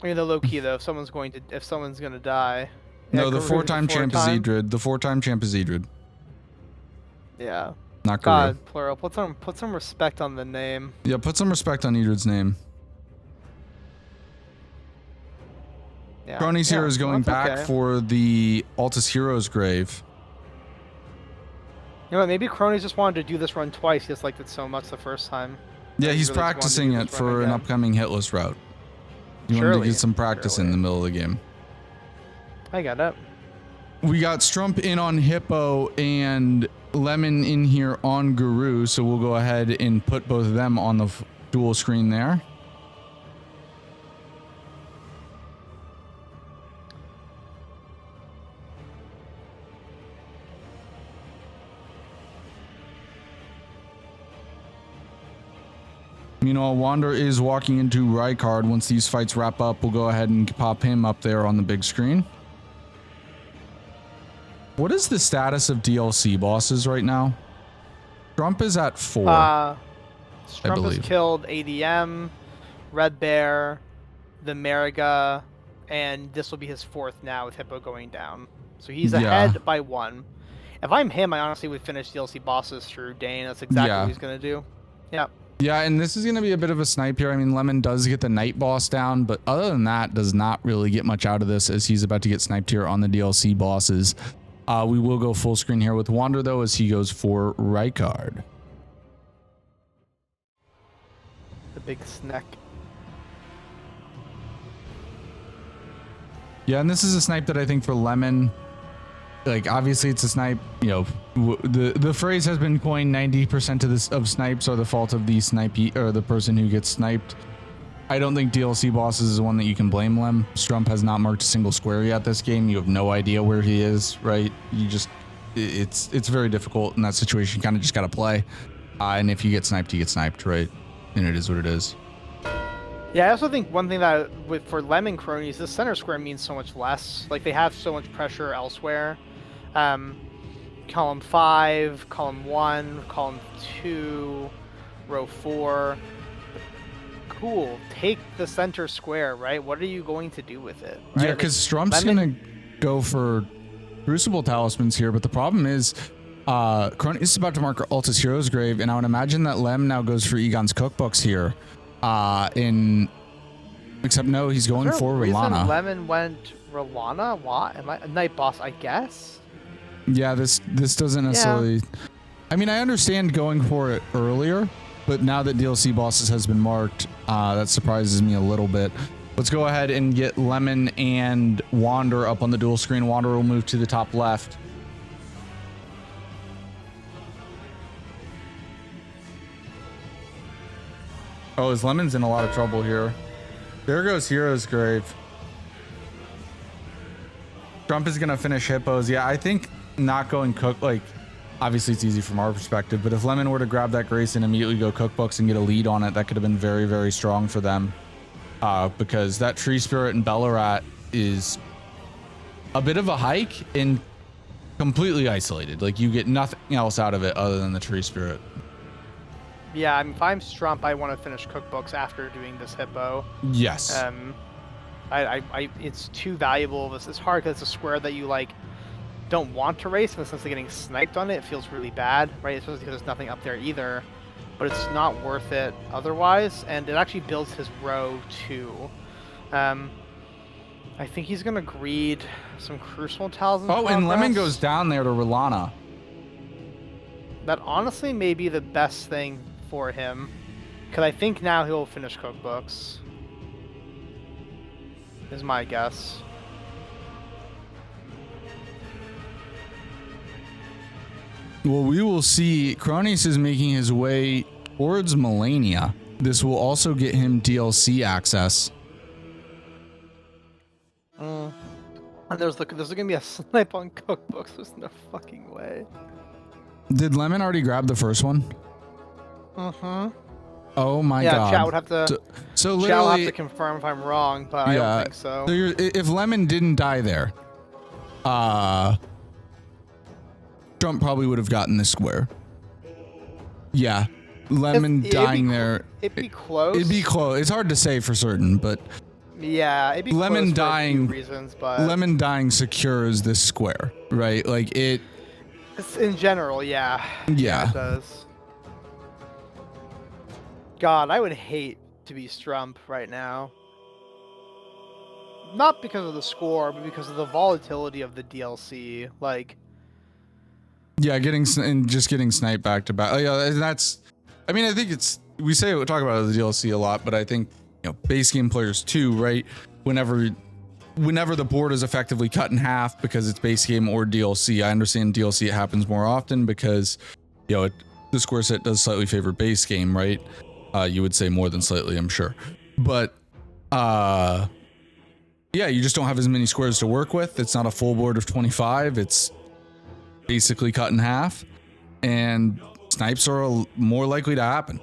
I mean, the low key though, if someone's gonna die. No, the 4-time champ is Idrid. The 4-time champ is Idrid. Yeah. Not Guru. God, plural. Put some respect on the name. Yeah, put some respect on Idrid's name. Yeah. Crony's here is going back for the Altus Heroes grave. You know what? Maybe Crony's just wanted to do this run twice. He just liked it so much the first time. Yeah, he's really practicing it for an upcoming hitless route. You wanted to get some practice in the middle of the game. I got it. We got Strump in on Hippo and Lemon in here on Guru, so we'll go ahead and put both of them on the dual screen there. Meanwhile, Wander is walking into Rykard. Once these fights wrap up, we'll go ahead and pop him up there on the big screen. What is the status of DLC bosses right now? Trump is at 4. Trump has killed ADM, Red Bear, the Mariga, and this will be his 4th now with Hippo going down. So he's ahead by 1. If I'm him, I honestly would finish DLC bosses through Dane. That's exactly what he's going to do. Yeah. Yeah, and this is going to be a bit of a snipe here. I mean, Lemon does get the night boss down, but other than that, does not really get much out of this as he's about to get sniped here on the DLC bosses. We will go full screen here with Wander, though, as he goes for Rykard. The big snack. Yeah, and this is a snipe that I think for Lemon, like, obviously it's a snipe, the phrase has been coined, 90% of snipes are the fault of the snipey or the person who gets sniped. I don't think DLC bosses is one that you can blame Lem. Strump has not marked a single square yet this game. You have no idea where he is, right? You just, it's very difficult in that situation. You kind of just got to play. And if you get sniped, you get sniped, right? And it is what it is. Yeah, I also think one thing that for Lemon cronies, the center square means so much less. Like, they have so much pressure elsewhere. Column 5, column 1, column 2. row 4. Cool. Take the center square, right? What are you going to do with it? Right? Yeah, because Strump's Lemon- gonna go for Crucible Talismans here, but the problem is Cronus is about to mark Altus Hero's Grave, and I would imagine that Lem now goes for Egon's Cookbooks here. Except no, he's going for Rilana. Lemon went Rilana? Why? Am I a Night Boss, I guess? Yeah, this doesn't necessarily... I mean, I understand going for it earlier, but now that DLC Bosses has been marked, that surprises me a little bit. Let's go ahead and get Lemon and Wander up on the dual screen. Wander will move to the top left. Oh, his Lemon's in a lot of trouble here. There goes Hero's Grave. Trump is going to finish Hippos. Yeah, I think not going Cook, like, obviously it's easy from our perspective, but if Lemon were to grab that Grace and immediately go Cookbooks and get a lead on it, that could have been very, very strong for them. Because that Tree Spirit and Bellarat is a bit of a hike and completely isolated. Like, you get nothing else out of it other than the Tree Spirit. Yeah, I mean, if I'm Strump, I want to finish Cookbooks after doing this Hippo. Yes. It's too valuable. This is hard because it's a square that you, like, don't want to race, but since they're getting sniped on it, it feels really bad, right? Especially because there's nothing up there either. But it's not worth it otherwise, and it actually builds his row too. I think he's gonna greed some Crucible Talismans. Oh, and Lemon goes down there to Rilana. That honestly may be the best thing for him, because I think now he'll finish Cookbooks. Is my guess. Well, we will see. Cronus is making his way towards Melania. This will also get him DLC access. And there's gonna be a snipe on Cookbooks. There's no fucking way. Did Lemon already grab the first one? Oh my god. Yeah, chat would have to. So Chat will have literally, to confirm if I'm wrong, but I don't think so. So if Lemon didn't die there, Trump probably would have gotten this square. Yeah, Lemon dying there. It'd be close. It'd be close. It's hard to say for certain, but yeah, it'd be Lemon close dying for a few reasons, but Lemon dying secures this square, right? Like it. In general, yeah. Yeah. It does. God, I would hate to be Strump right now. Not because of the score, but because of the volatility of the DLC. Like, yeah, getting sniped back to back. Yeah, that's. I mean, I think it's. We talk about the DLC a lot, but I think base game players too, right? Whenever the board is effectively cut in half because it's base game or DLC. I understand DLC it happens more often because the square set does slightly favor base game, right? You would say more than slightly, I'm sure, but yeah, you just don't have as many squares to work with. It's not a full board of 25. It's basically cut in half, and snipes are more likely to happen.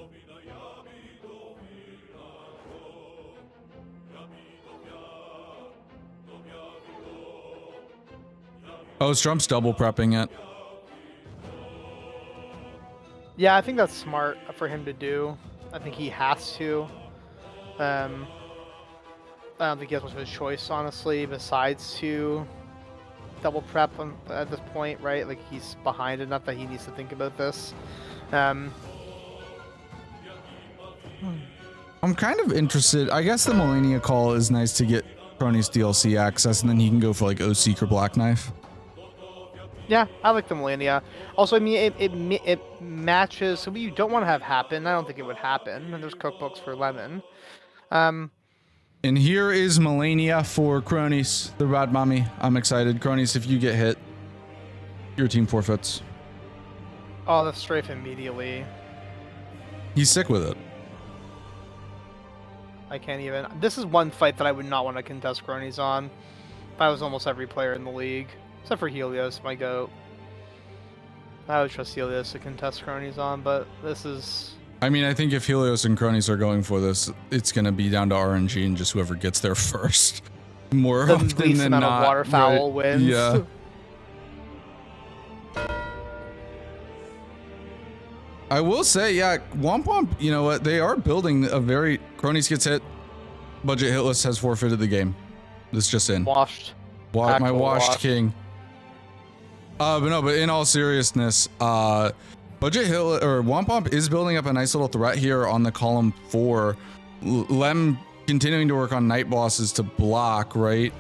Oh, Strump's double prepping it. yeah, I think that's smart for him to do. I think he has to. I don't think he has much of a choice, honestly, besides to double prep at this point, right? Like, he's behind enough that he needs to think about this. I'm kind of interested. I guess the Melania call is nice to get Crony's DLC access, and then he can go for like O-Seek or Black Knife. Yeah, I like the Millennia. Also, I mean, it matches. So what you don't want to have happen. I don't think it would happen. And there's cookbooks for Lemon. And here is Melania for Cronies, the Rad Mommy. I'm excited. Cronies, if you get hit, your team forfeits. Oh, the strafe immediately. He's sick with it. I can't even. This is one fight that I would not want to contest Cronies on. If I was almost every player in the league. Except for Helios, my goat. I would trust Helios to contest Cronies on, but this is... I mean, I think if Helios and Cronies are going for this, it's going to be down to RNG and just whoever gets there first. More the often least than amount not. Of waterfowl right? wins. Yeah. I will say, yeah, Wamp, you know what? They are building a very... Cronies gets hit. Budget Hitless has forfeited the game. This just in. Washed. My washed wash. king. But in all seriousness, Budget Hitless or Wamp is building up a nice little threat here on the column 4. Lem continuing to work on night bosses to block, right?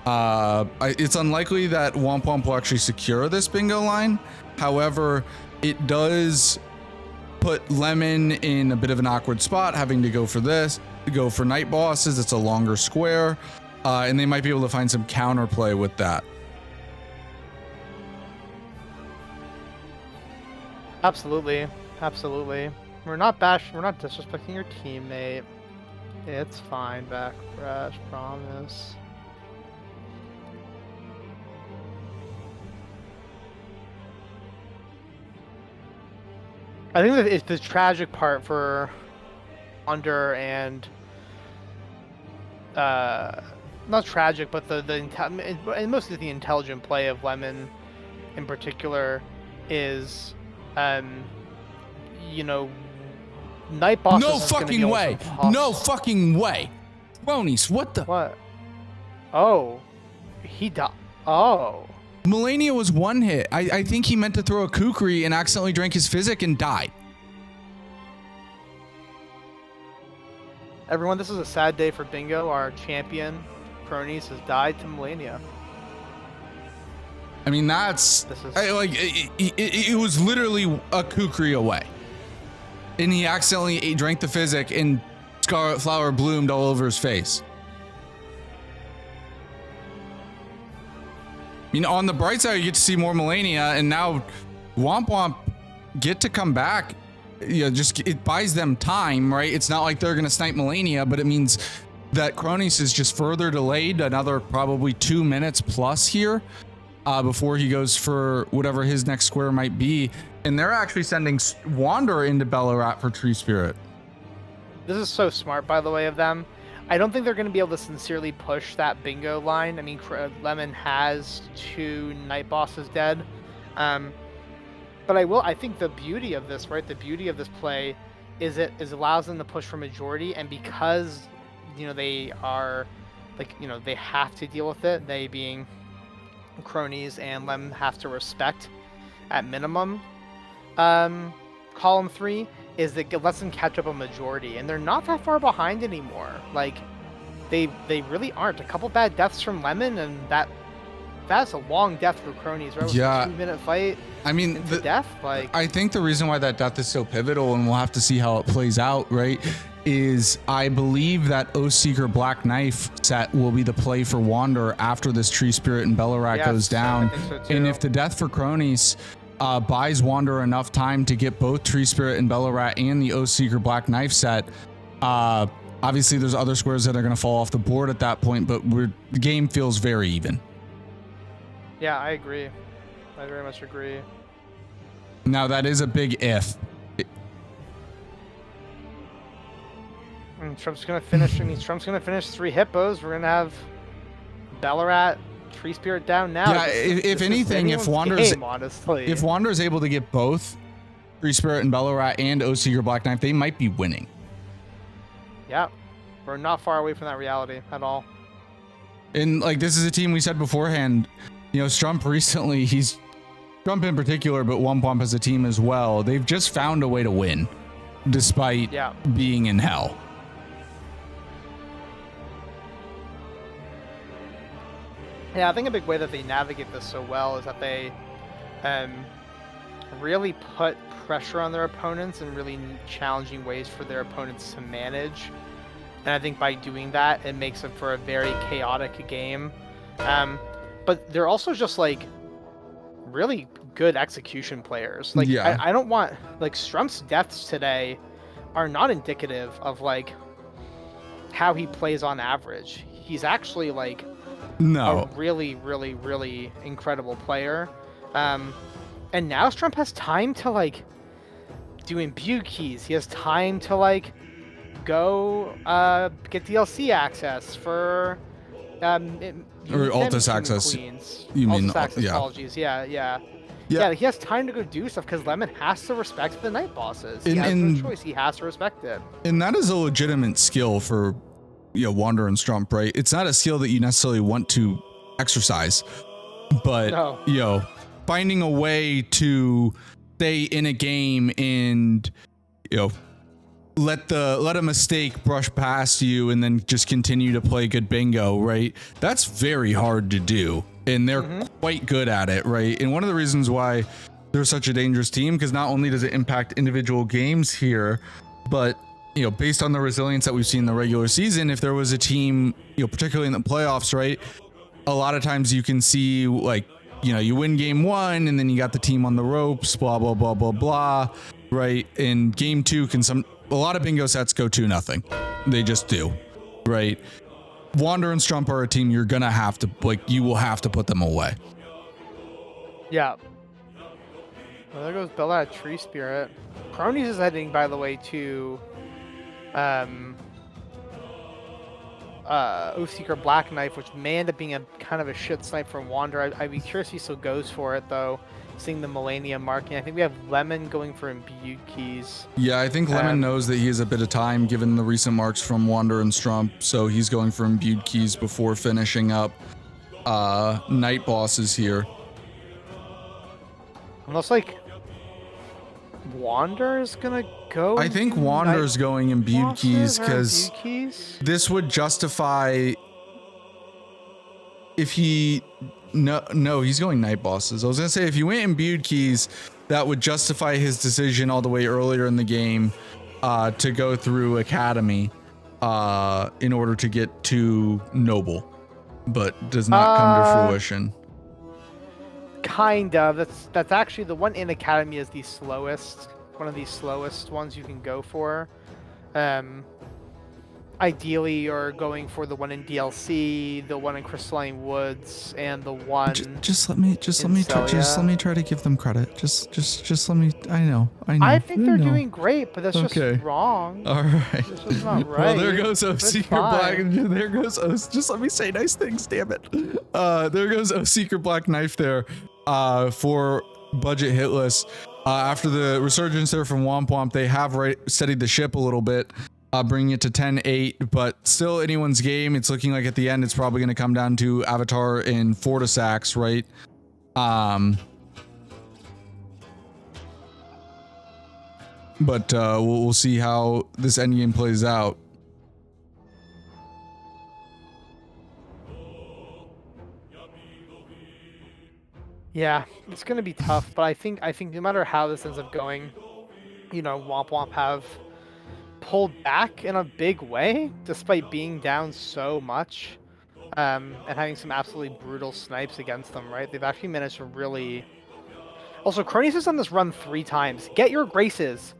It's unlikely that Wamp will actually secure this bingo line. However, it does put Lemon in a bit of an awkward spot, having to go for night bosses. It's a longer square, and they might be able to find some counterplay with that. Absolutely. We're not disrespecting your teammate. It's fine, Backcrash, promise. I think that it's the tragic part for Under and not tragic, but and mostly the intelligent play of Lemon in particular is you know, night bosses. No fucking way. No fucking way. Cronies, what the? What? Oh, he died. Oh. Melania was one hit. I think he meant to throw a kukri and accidentally drank his physic and died. Everyone, this is a sad day for Bingo. Our champion, Cronies, has died to Melania. I mean, that's it was literally a kukri away, and he accidentally drank the physic, and Scarlet Flower bloomed all over his face. I mean, on the bright side, you get to see more Melania, and now Wamp get to come back. You know, it buys them time, right? It's not like they're gonna snipe Melania, but it means that Cronies is just further delayed another probably 2 minutes plus here. Before he goes for whatever his next square might be. And they're actually sending Wander into Bellarat for Tree Spirit. This is so smart, by the way, of them. I don't think they're going to be able to sincerely push that bingo line. I mean, Lemon has 2 night bosses dead. But I think the beauty of this, right? The beauty of this play is it allows them to push for majority. And because, you know, they are, like, you know, they have to deal with it, they being Cronies and Lem have to respect at minimum column 3 is that it lets them catch up a majority, and they're not that far behind anymore. Like they really aren't. A couple bad deaths from Lemon, and that's a long death for Cronies, right? Yeah, a 2-minute fight. I mean, the death. Like, I think the reason why that death is so pivotal, and we'll have to see how it plays out, right, is I believe that Oathseeker Black Knife set will be the play for Wander after this Tree Spirit and Bellarat goes down. I think so too. And if the death for Cronies buys Wander enough time to get both Tree Spirit and Bellarat and the Oathseeker Black Knife set, obviously there's other squares that are going to fall off the board at that point, but the game feels very even. Yeah, I agree. I very much agree. Now that is a big if. And Trump's gonna finish. I mean, Trump's gonna finish 3 hippos. We're gonna have Bellarat, Tree Spirit down now. Yeah, if anything, if Wander's able to get both Tree Spirit and Bellarat and Oathseeker Black Knife, they might be winning. Yeah, we're not far away from that reality at all. And like, this is a team we said beforehand. You know, Strump recently, Strump in particular, but Wamp as a team as well. They've just found a way to win, despite being in hell. Yeah, I think a big way that they navigate this so well is that they really put pressure on their opponents in really challenging ways for their opponents to manage. And I think by doing that, it makes it for a very chaotic game. But they're also just like really good execution players. Like, I don't want, like, Strump's deaths today are not indicative of like how he plays on average. He's actually like a really, really, really incredible player. And now Strump has time to like do imbue keys. He has time to like go get DLC access for or Altus access. Queens. You mean Altus access, yeah. apologies. Yeah. Yeah, he has time to go do stuff because Lemon has to respect the night bosses. He has no choice. He has to respect it. And that is a legitimate skill for, Wander and Strump, right? It's not a skill that you necessarily want to exercise, but finding a way to stay in a game and let a mistake brush past you and then just continue to play good bingo, right? That's very hard to do, and they're quite good at it, right? And one of the reasons why they're such a dangerous team, because not only does it impact individual games here, but based on the resilience that we've seen in the regular season, if there was a team, particularly in the playoffs, right, a lot of times you can see like, you win game 1 and then you got the team on the ropes, blah blah blah blah blah, right? And game 2 a lot of bingo sets go 2-0. They just do, right? Wander and Strump are a team you're gonna have to, you will have to put them away. Yeah. Well, there goes Bella at Tree Spirit. Cronies is heading, by the way, to Oathseeker Black Knife, which may end up being a kind of a shit snipe from Wander. I'd be curious if he still goes for it, though. Seeing the Millennium marking, I think we have Lemon going for imbued keys. Yeah, I think Lemon knows that he has a bit of time given the recent marks from Wander and Strump, so he's going for imbued keys before finishing up night bosses here. Unless Wander is gonna go. I think Wander's going imbued keys because this would justify if he. No, he's going night bosses. I was gonna say if you went imbued keys, that would justify his decision all the way earlier in the game to go through Academy in order to get to Noble, but does not come to fruition. Kind of. That's actually the one in Academy is the slowest. One of the slowest ones you can go for. Ideally, you're going for the one in DLC, the one in Crystalline Woods, and the one. Just let me try to give them credit. Just let me. I know. I think they're doing great, but that's just wrong. All right. It's just not right. Well, there goes Oathseeker Black. There goes Just let me say nice things. Damn it. There goes Oathseeker Black Knife there, for budget Hitless. After the resurgence there from Wamp, they have steadied the ship a little bit. Bringing it to 10-8, but still anyone's game. It's looking like at the end, it's probably going to come down to Avatar and Fortisax, right? But we'll see how this endgame plays out. Yeah, it's going to be tough, but I think no matter how this ends up going, Wamp have pulled back in a big way, despite being down so much, and having some absolutely brutal snipes against them, right? They've actually managed to really... Also, Cronies has done this run 3 times. Get your graces.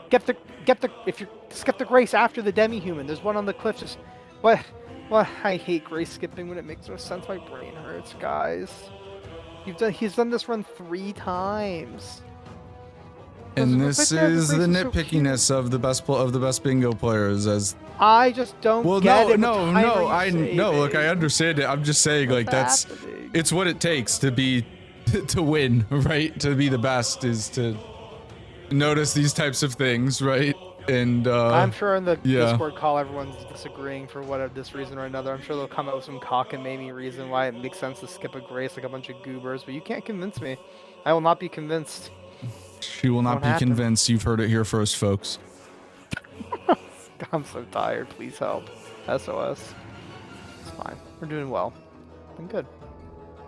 Get the grace after the demi-human. There's one on the cliff. Just what? I hate grace skipping when it makes no sense. My brain hurts, guys. He's done this run 3 times. And this is the nitpickiness of the best bingo players. As I just don't get it. No. Look, I understand it. I'm just saying, it's what it takes to win, right? To be the best is to notice these types of things, right? And I'm sure in the Discord call, everyone's disagreeing for this reason or another. I'm sure they'll come up with some cockamamie reason why it makes sense to skip a grace like a bunch of goobers, but you can't convince me. I will not be convinced. She will not be convinced. You've heard it here first, folks. I'm so tired. Please help. SOS. It's fine. We're doing well. I'm good.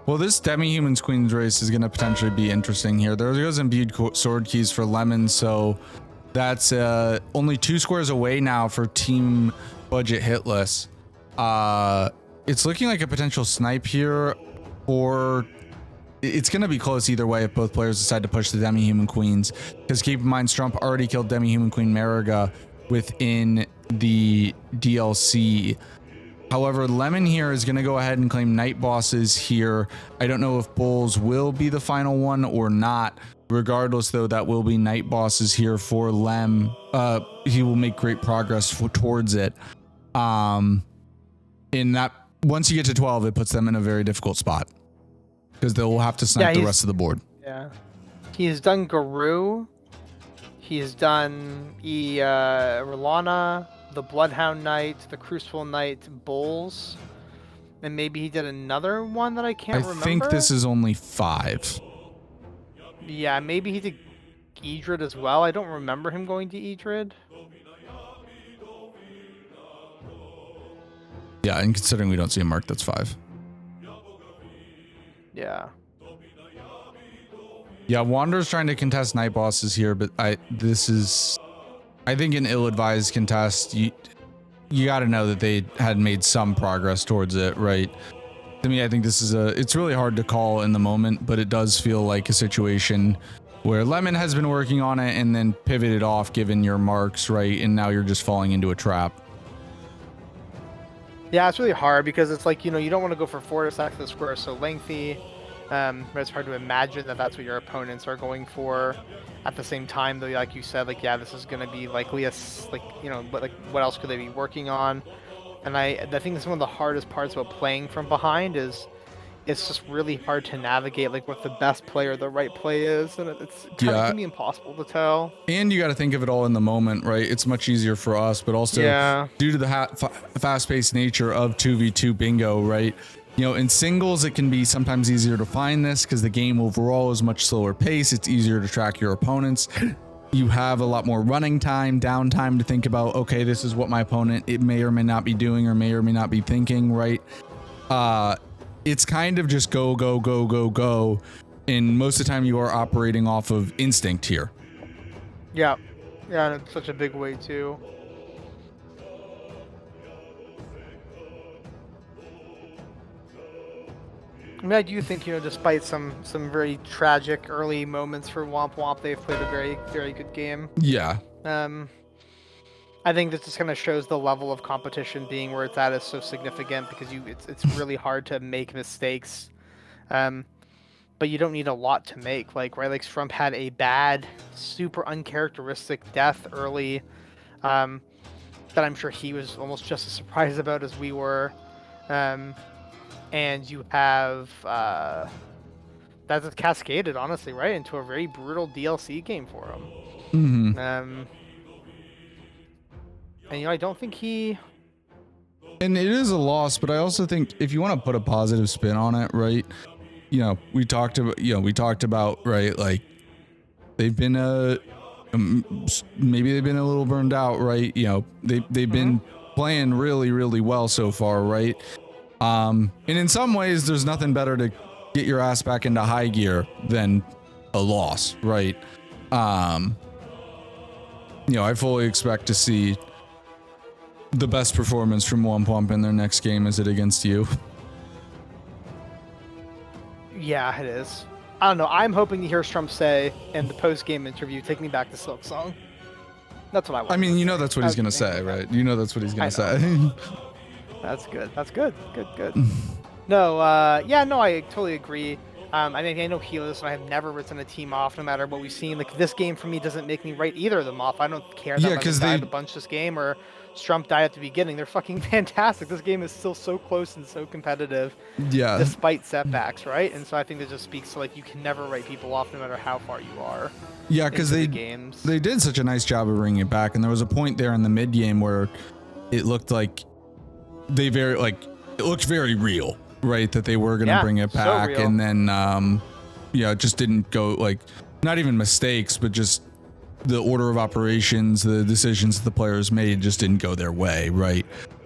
Well, this Demi-Humans Queens race is going to potentially be interesting here. There goes imbued sword keys for Lemon, so that's only 2 squares away now for team budget Hitless. It's looking like a potential snipe here, or it's going to be close either way if both players decide to push the Demi-Human Queens, because keep in mind, Strump already killed Demi-Human Queen Mariga within the DLC. However, Lemon here is going to go ahead and claim night bosses here. I don't know if Bulls will be the final one or not. Regardless, though, that will be night bosses here for Lem. He will make great progress towards it. In that, once you get to 12, it puts them in a very difficult spot, because they'll have to snipe the rest of the board. Yeah. He's done Guru. He's done Rolana, the Bloodhound Knight, the Crucible Knight, Bulls, and maybe he did another one that I can't remember. I think this is only 5. Yeah, maybe he did Idrid as well. I don't remember him going to Idrid. Yeah, and considering we don't see a mark, that's 5. Yeah. Yeah, Wander's trying to contest night bosses here, but I think an ill-advised contest. You got to know that they had made some progress towards it, right? To me, I think this is it's really hard to call in the moment, but it does feel like a situation where Lemon has been working on it and then pivoted off given your marks, right? And now you're just falling into a trap. Yeah, it's really hard because it's like, you don't want to go for Fortis access square so lengthy. But it's hard to imagine that that's what your opponents are going for. At the same time, though, like you said, like, yeah, this is going to be likely what else could they be working on? And I think that's one of the hardest parts about playing from behind is it's just really hard to navigate like what the best play or the right play is, and it can be impossible to tell. And you got to think of it all in the moment, right? It's much easier for us, but also due to the fast-paced nature of 2v2 bingo, right? In singles, it can be sometimes easier to find this because the game overall is much slower pace. It's easier to track your opponents. You have a lot more running time, downtime to think about, okay, this is what my opponent, it may or may not be doing or may may not be thinking, right? It's kind of just go, go, go, go, go. And most of the time you are operating off of instinct here. Yeah. Yeah, and it's such a big way too. I mean, I do think, despite some very tragic early moments for Wamp, they've played a very, very good game. Yeah. I think this just kind of shows the level of competition being where it's at is so significant because it's really hard to make mistakes. But you don't need a lot to make. Like Strump had a bad, super uncharacteristic death early that I'm sure he was almost just as surprised about as we were. And you have that's cascaded, honestly, right, into a very brutal DLC game for him. Mm-hmm. And I don't think he. And it is a loss, but I also think if you want to put a positive spin on it, right? We talked about right, like they've been maybe they've been a little burned out, right? They've been playing really, really well so far, right? And in some ways, there's nothing better to get your ass back into high gear than a loss, right? I fully expect to see the best performance from Wamp in their next game. Is it against you? Yeah, it is. I don't know. I'm hoping to hear Strump say in the post-game interview, "Take me back to Silk Song." That's what I want. I mean, that's what he's gonna say, right? That's what he's gonna say. That's good. That's good. Good. No, no, I totally agree. I know Hitless and I have never written a team off, no matter what we've seen. Like, this game for me doesn't make me write either of them off. I don't care that Lemon died a bunch this game or Strump died at the beginning. They're fucking fantastic. This game is still so close and so competitive, despite setbacks, right? And so I think that just speaks to, like, you can never write people off no matter how far you are. Yeah, because they did such a nice job of bringing it back, and there was a point there in the mid game where it looked like it looked very real, right? That they were gonna bring it back, and then it just didn't go, like, not even mistakes, but just the order of operations, the decisions that the players made just didn't go their way, right?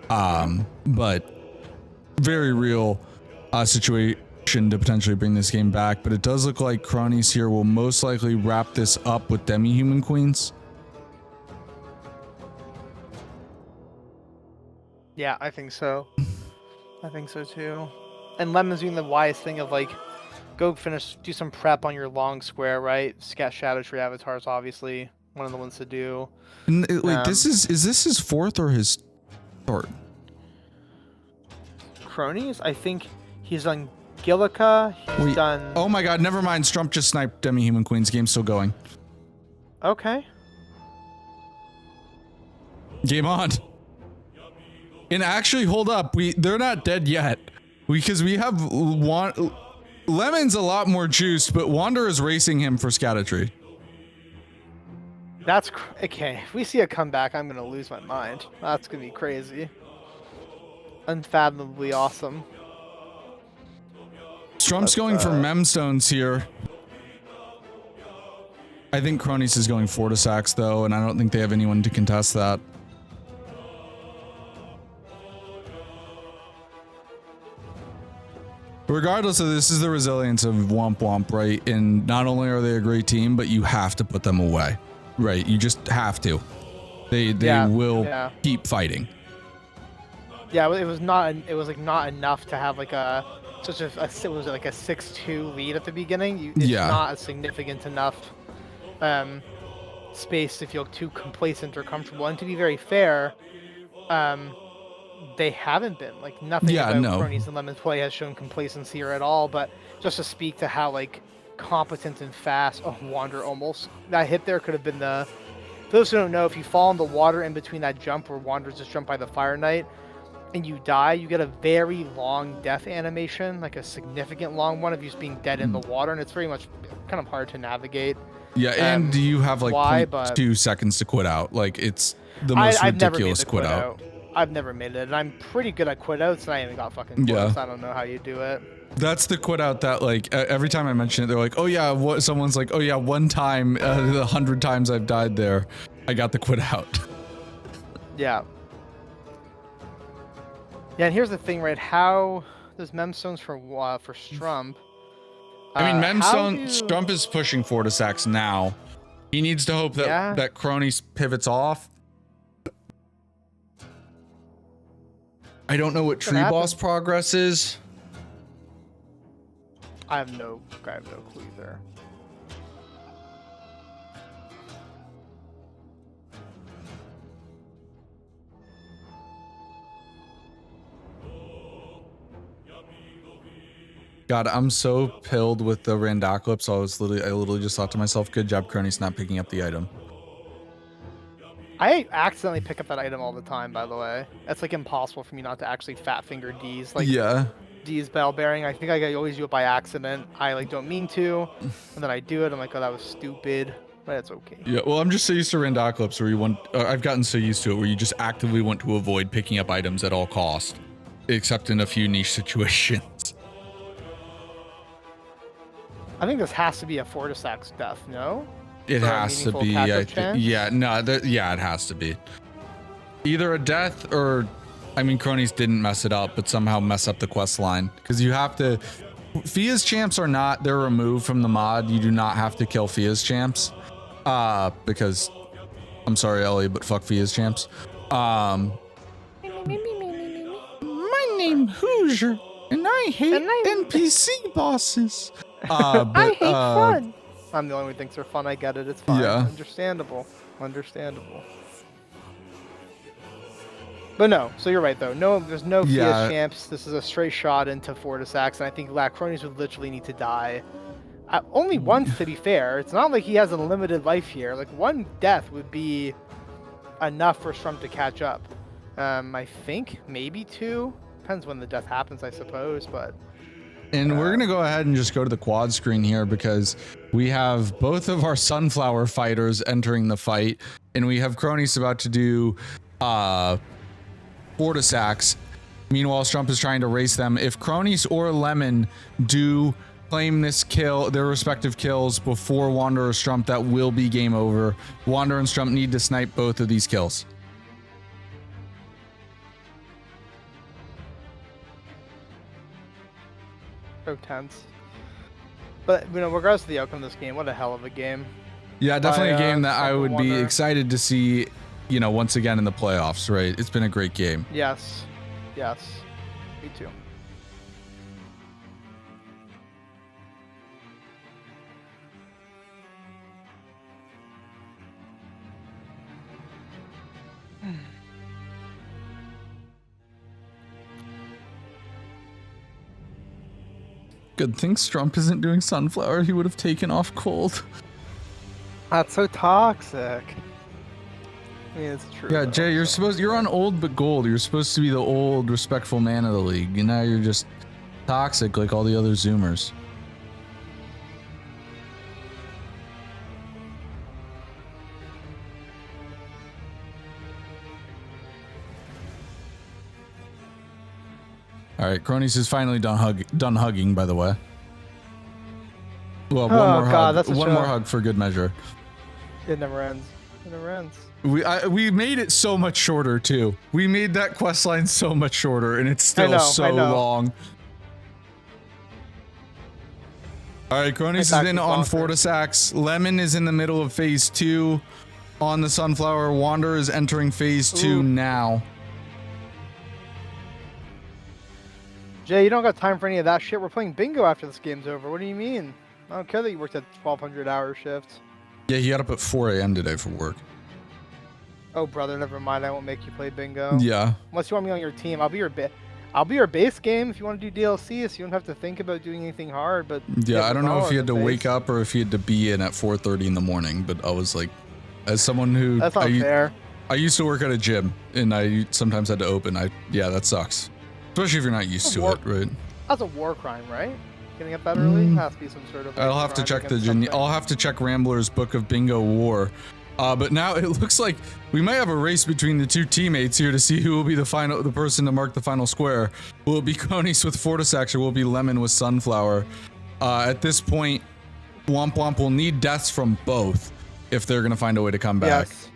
But very real situation to potentially bring this game back. But it does look like Cronies here will most likely wrap this up with demi-human queens. Yeah, I think so. I think so too. And Lemon's doing the wise thing of, like, go do some prep on your long square, right? Shadow Tree avatars, obviously one of the ones to do. Wait, is this his 4th or his 3rd? Cronies? I think he's done Gillica. He's done. Oh my God! Never mind. Strump just sniped demi-human queens. Game's still going. Okay. Game on. And actually, hold up. They're not dead yet, because we have Lemon's a lot more juiced, but Wander is racing him for Scatatry. That's okay. If we see a comeback, I'm gonna lose my mind. That's gonna be crazy. Unfathomably awesome. Strump's going for Memstones here. I think Cronies is going Fortisax though, and I don't think they have anyone to contest that. Regardless of this is the resilience of Wamp, right? And not only are they a great team, but you have to put them away, right? You just have to. They will keep fighting. Yeah, it was not like not enough to have like it was like a 6-2 lead at the beginning. It's not a significant enough space to feel too complacent or comfortable. And to be very fair, they haven't been like nothing about Cronies and Lemon's play has shown complacency or at all. But just to speak to how like competent and fast, Wander almost that hit there could have been the. For those who don't know, if you fall in the water in between that jump where Wander's just jumped by the Fire Knight and you die, you get a very long death animation, like a significant long one of you just being dead in the water, and it's very much kind of hard to navigate. Yeah, and you have like 2 seconds to quit out. Like it's the most ridiculous quit out. I've never made it, and I'm pretty good at quit outs, and I even got fucking quits. I don't know how you do it. That's the quit out that like every time I mention it, they're like, oh yeah, someone's like, oh yeah, one time, the 100 times I've died there, I got the quit out. Yeah. Yeah, and here's the thing, right? How there's Memstones for Strump. I mean, Strump is pushing Fortisax now. He needs to hope that that Cronies pivots off. I don't know what Tree Boss progress is. I have no clue either. God, I'm so pilled with the Randocalypse. I literally just thought to myself, good job, Cronies, not picking up the item. I accidentally pick up that item all the time, by the way. It's like impossible for me not to actually fat finger D's. Like D's bell bearing. I think I always do it by accident. I like don't mean to, and then I do it. I'm like, oh, that was stupid, but it's okay. Yeah, well, I'm just so used to Randocalypse where you want. I've gotten so used to it where you just actively want to avoid picking up items at all cost, except in a few niche situations. I think this has to be a Fortisax death, no? It has to be. It has to be. Either a death or, I mean, Cronies didn't mess it up, but somehow mess up the quest line. Because you have to, Fia's champs are not, they're removed from the mod. You do not have to kill Fia's champs. Because, I'm sorry, Ellie, but fuck Fia's champs. My name Hoosier, and I hate NPC bosses. I hate fun. I'm the only one who thinks they're fun. I get it. It's fine. Yeah. Understandable. But no, so you're right though. No, there's no Fia's champs. This is a straight shot into Fortisax, and I think Cronies would literally need to die. Only once, to be fair. It's not like he has a limited life here. Like one death would be enough for Strump to catch up. I think maybe 2. Depends when the death happens, I suppose, but. And we're going to go ahead and just go to the quad screen here because we have both of our Sunflower fighters entering the fight, and we have Cronies about to do Fortisax. Meanwhile, Strump is trying to race them. If Cronies or Lemon do claim this kill, their respective kills before Wander or Strump, that will be game over. Wander and Strump need to snipe both of these kills. So tense. But, regardless of the outcome of this game, what a hell of a game. Yeah, definitely a game that I would be excited to see, once again in the playoffs, right? It's been a great game. Yes. Me too. Good thing Strump isn't doing Sunflower. He would have taken off cold. That's so toxic. I mean, it's true. Yeah, Jay, you're on old but gold. You're supposed to be the old, respectful man of the league. And now you're just toxic like all the other Zoomers. All right, Cronies is finally done hugging, by the way. Well, one more hug for good measure. It never ends. It never ends. We made it so much shorter too. We made that quest line so much shorter, and it's still so long. All right, Cronies is in on Fortisax. Lemon is in the middle of phase 2 on the Sunflower. Wander is entering phase 2 now. Jay, you don't got time for any of that shit. We're playing bingo after this game's over. What do you mean? I don't care that you worked at 1,200-hour shifts. Yeah, he got up at 4 a.m. today for work. Oh, brother, never mind. I won't make you play bingo. Yeah. Unless you want me on your team, I'll be your base game if you want to do DLC, so you don't have to think about doing anything hard. But yeah, I don't know if he had to wake up or if he had to be in at 4:30 in the morning. But I was like, as someone who that's not fair. I used to work at a gym, and I sometimes had to open. Yeah, that sucks. Especially if you're not used to it, right? That's a war crime, right? Getting up that early has to be some sort of. I'll have to check I'll have to check Rambler's Book of Bingo War. But now it looks like we might have a race between the two teammates here to see who will be the person to mark the final square. Will it be Cronies with Fortisax or will it be Lemon with Sunflower? At this point, Wamp Wamp will need deaths from both if they're gonna find a way to come back. Yes.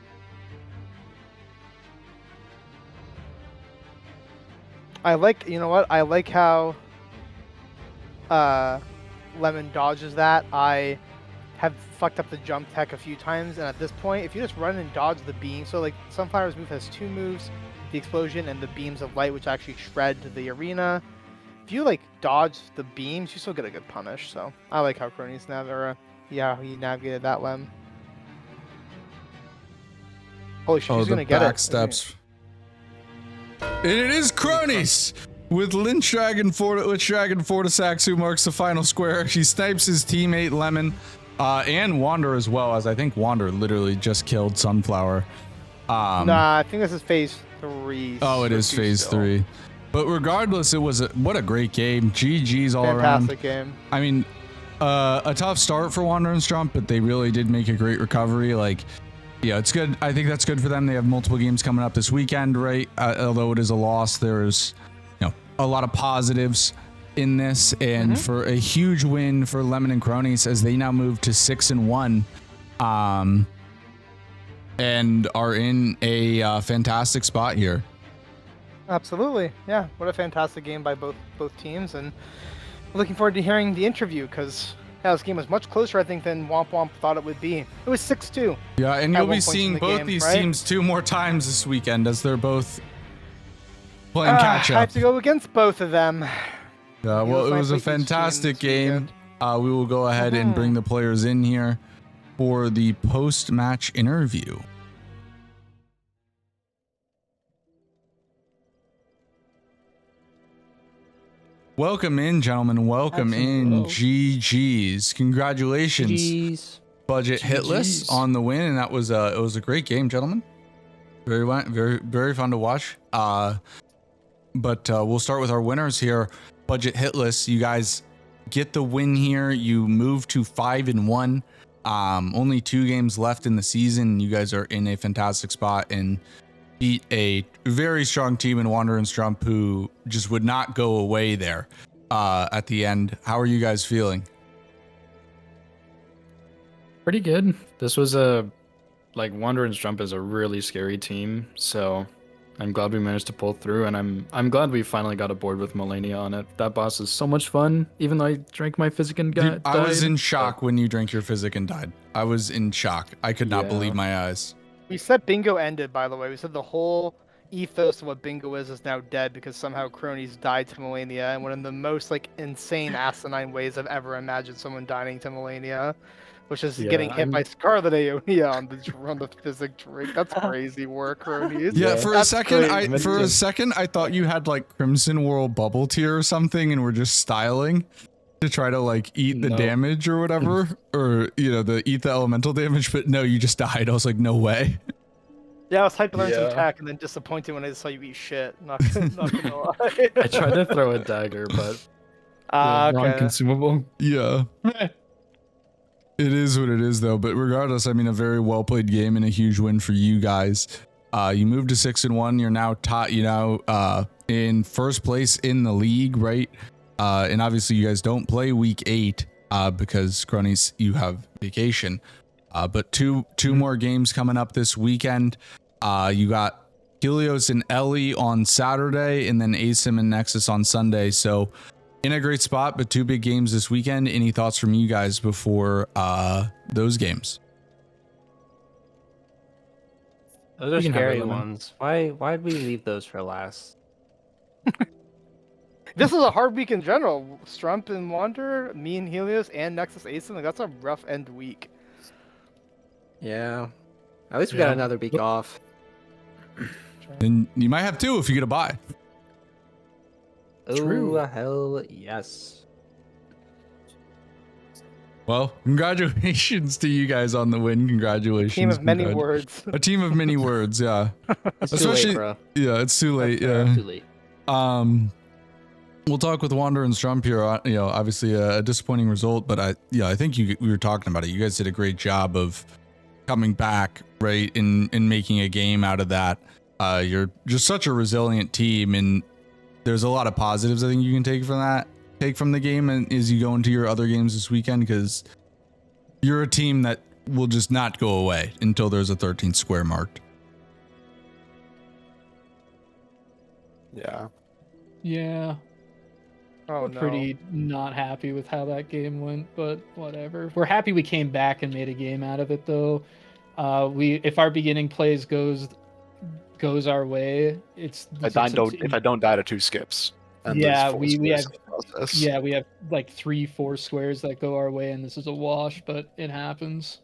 I like how Lemon dodges that. I have fucked up the jump tech a few times, and at this point, if you just run and dodge the beam, so like Sunflower's move has 2 moves, the explosion and the beams of light, which actually shred the arena. If you like dodge the beams, you still get a good punish. So I like how Cronies he navigated that Lem. Holy shit, he's gonna get it. Steps. And it is Cronies with Lich Dragon Fortisax who marks the final square. She snipes his teammate Lemon. And Wander as well, as I think Wander literally just killed Sunflower. Nah, I think this is phase 3. Oh, it is phase 3. But regardless, it was what a great game. GG's all around. Fantastic game. I mean, a tough start for Wander and Strump, but they really did make a great recovery. Like, yeah, it's good. I think that's good for them. They have multiple games coming up this weekend, right? Although it is a loss, there's a lot of positives in this, and for a huge win for Lemon and Cronies as they now move to 6-1, and are in a fantastic spot here. Absolutely, yeah. What a fantastic game by both teams, and looking forward to hearing the interview because this game was much closer, I think, than Womp Womp thought it would be. It was 6-2. Yeah, and you'll be seeing both these teams 2 more times this weekend as they're both playing catch up. I have to go against both of them. Yeah, well, it was a fantastic game. We will go ahead and bring the players in here for the post-match interview. Welcome in, gentlemen. Welcome in. GG's. Congratulations. GG's. Budget Hitless on the win, and that was it was a great game, gentlemen. Very fun to watch. But we'll start with our winners here. Budget Hitless, you guys get the win here. You move to 5-1. Only 2 games left in the season. You guys are in a fantastic spot and beat a very strong team in Wander and Strump who just would not go away there at the end. How are you guys feeling? Pretty good. This was Wander and Strump is a really scary team, so I'm glad we managed to pull through, and I'm glad we finally got aboard with Melania on it. That boss is so much fun, even though I drank my physic and died. I was in shock when you drank your physic and died. I was in shock. I could not believe my eyes. We said bingo ended, by the way. We said the whole ethos of what bingo is now dead because somehow Cronies died to Melania, and one of the most insane asinine ways I've ever imagined someone dying to Melania. Which is getting hit by Scarlet Aeonia on the physic drink. That's crazy work, Cronies. Yeah, for a second I thought you had Crimson World bubble tier or something and were just styling to try to eat the damage or whatever, or eat the elemental damage, but no, you just died. I was like, no way. Yeah, I was hyped to learn some tech and then disappointed when I saw you eat shit. Not gonna lie. I tried to throw a dagger, but non-consumable. Yeah. It is what it is, though. But regardless, I mean, a very well played game and a huge win for you guys. You moved to 6-1. You're now in first place in the league, right? And obviously you guys don't play week 8 because cronies, you have vacation. But two more games coming up this weekend. You got Helios and Ellie on Saturday, and then Asim and Nexus on Sunday. So in a great spot, but 2 big games this weekend. Any thoughts from you guys before those games? Those are You can have it, scary Lemon. ones. Why'd we leave those for last? This is a hard week in general. Strump and Wander, me and Helios, and Nexus Ace. Like, that's a rough end week. Yeah. At least we Yeah. got another week off. And you might have 2 if you get a bye. True. Oh, hell yes. Well, congratulations to you guys on the win. Congratulations. Team of many words. A team of many words, yeah. It's Especially- too late, bro. Yeah, it's too late. That's Yeah. too late. We'll talk with Wander and Strump here. Obviously a disappointing result, but I think we were talking about it. You guys did a great job of coming back, right, and making a game out of that. You're just such a resilient team, and there's a lot of positives I think you can take from the game, and as you go into your other games this weekend, because you're a team that will just not go away until there's a 13th square marked. Yeah. Yeah, Oh, we're no. pretty not happy with how that game went, but whatever. We're happy we came back and made a game out of it, though. If our beginning plays goes our way, it's If I don't die to 2 skips. And Yeah, there's 4 we squares have- in the process. yeah, we have like 3-4 squares that go our way, and this is a wash, but it happens.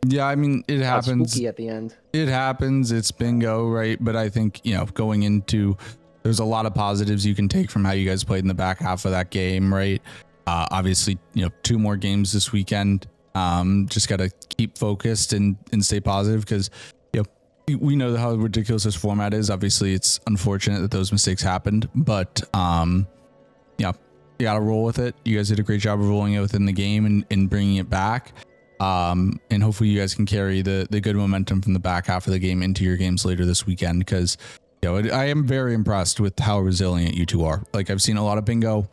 Yeah, I mean, it Got happens. spooky at the end. It happens. It's bingo, right? But I think, going into, there's a lot of positives you can take from how you guys played in the back half of that game, right? Obviously, 2 more games this weekend. Just got to keep focused and stay positive, because, we know how ridiculous this format is. Obviously, it's unfortunate that those mistakes happened, but, you got to roll with it. You guys did a great job of rolling it within the game and bringing it back. And hopefully you guys can carry the good momentum from the back half of the game into your games later this weekend, because I am very impressed with how resilient you 2 are. Like, I've seen a lot of bingo.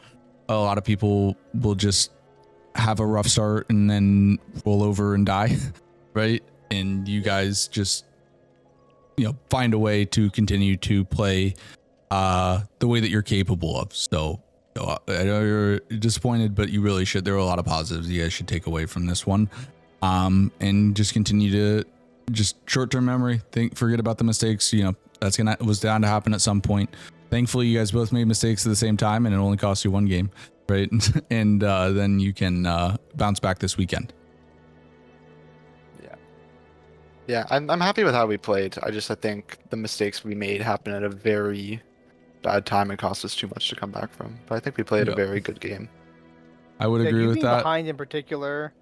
A lot of people will just have a rough start and then roll over and die, right? And you guys just find a way to continue to play the way that you're capable of. So I know you're disappointed, but you really should. There are a lot of positives you guys should take away from this one. And just continue to just short-term memory. Forget about the mistakes. Was down to happen at some point. Thankfully, you guys both made mistakes at the same time, and it only cost you 1 game, right? And then you can bounce back this weekend. Yeah, I'm happy with how we played. I think the mistakes we made happened at a very bad time and cost us too much to come back from. But I think we played a Yeah. very good game. I would agree you with being that. behind in particular.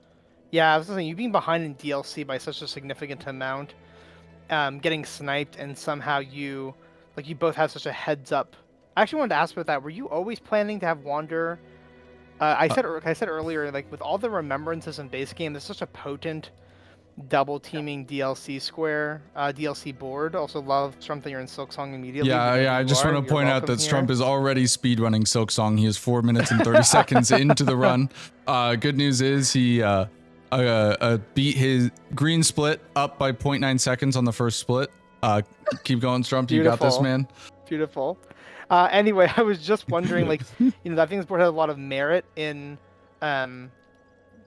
Yeah, I was saying you being behind in DLC by such a significant amount, getting sniped, and somehow you both have such a heads up. I actually wanted to ask about that. Were you always planning to have Wander? I said earlier, like, with all the remembrances in base game, there's such a potent double teaming DLC square, DLC board. Also love Strump that you're in Silksong immediately. Yeah. I just want to point out that Strump is already speedrunning Silksong. He is 4 minutes and 30 seconds into the run. Good news is he beat his green split up by 0.9 seconds on the first split. Keep going, Strump. You got this, Beautiful. man. Beautiful. Anyway, I was just wondering, I think this board had a lot of merit in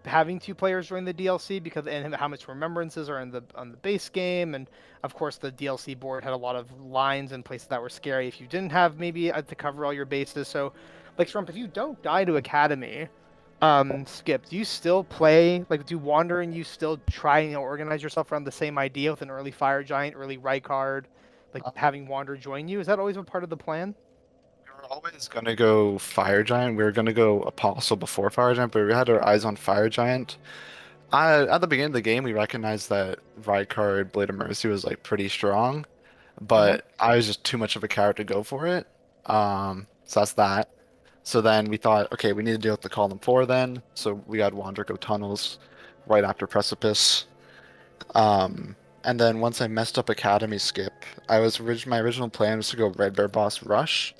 having 2 players join the DLC, because and how much remembrances are on the base game, and of course the DLC board had a lot of lines and places that were scary if you didn't have maybe to cover all your bases. So, like, Strump, if you don't die to Academy, Skip, do you still play, do Wander and you still try and organize yourself around the same idea with an early Fire Giant, early Rykard, having Wander join you? Is that always a part of the plan? We were always gonna go Fire Giant. We were gonna go Apostle before Fire Giant, but we had our eyes on Fire Giant. At the beginning of the game, we recognized that Rykard Blade of Mercy was pretty strong, but I was just too much of a character to go for it. So that's that. So then we thought, okay, we need to deal with the column 4 then. So we had Wander go Tunnels right after Precipice. And then once I messed up Academy skip, my original plan was to go Red Bear Boss Rush,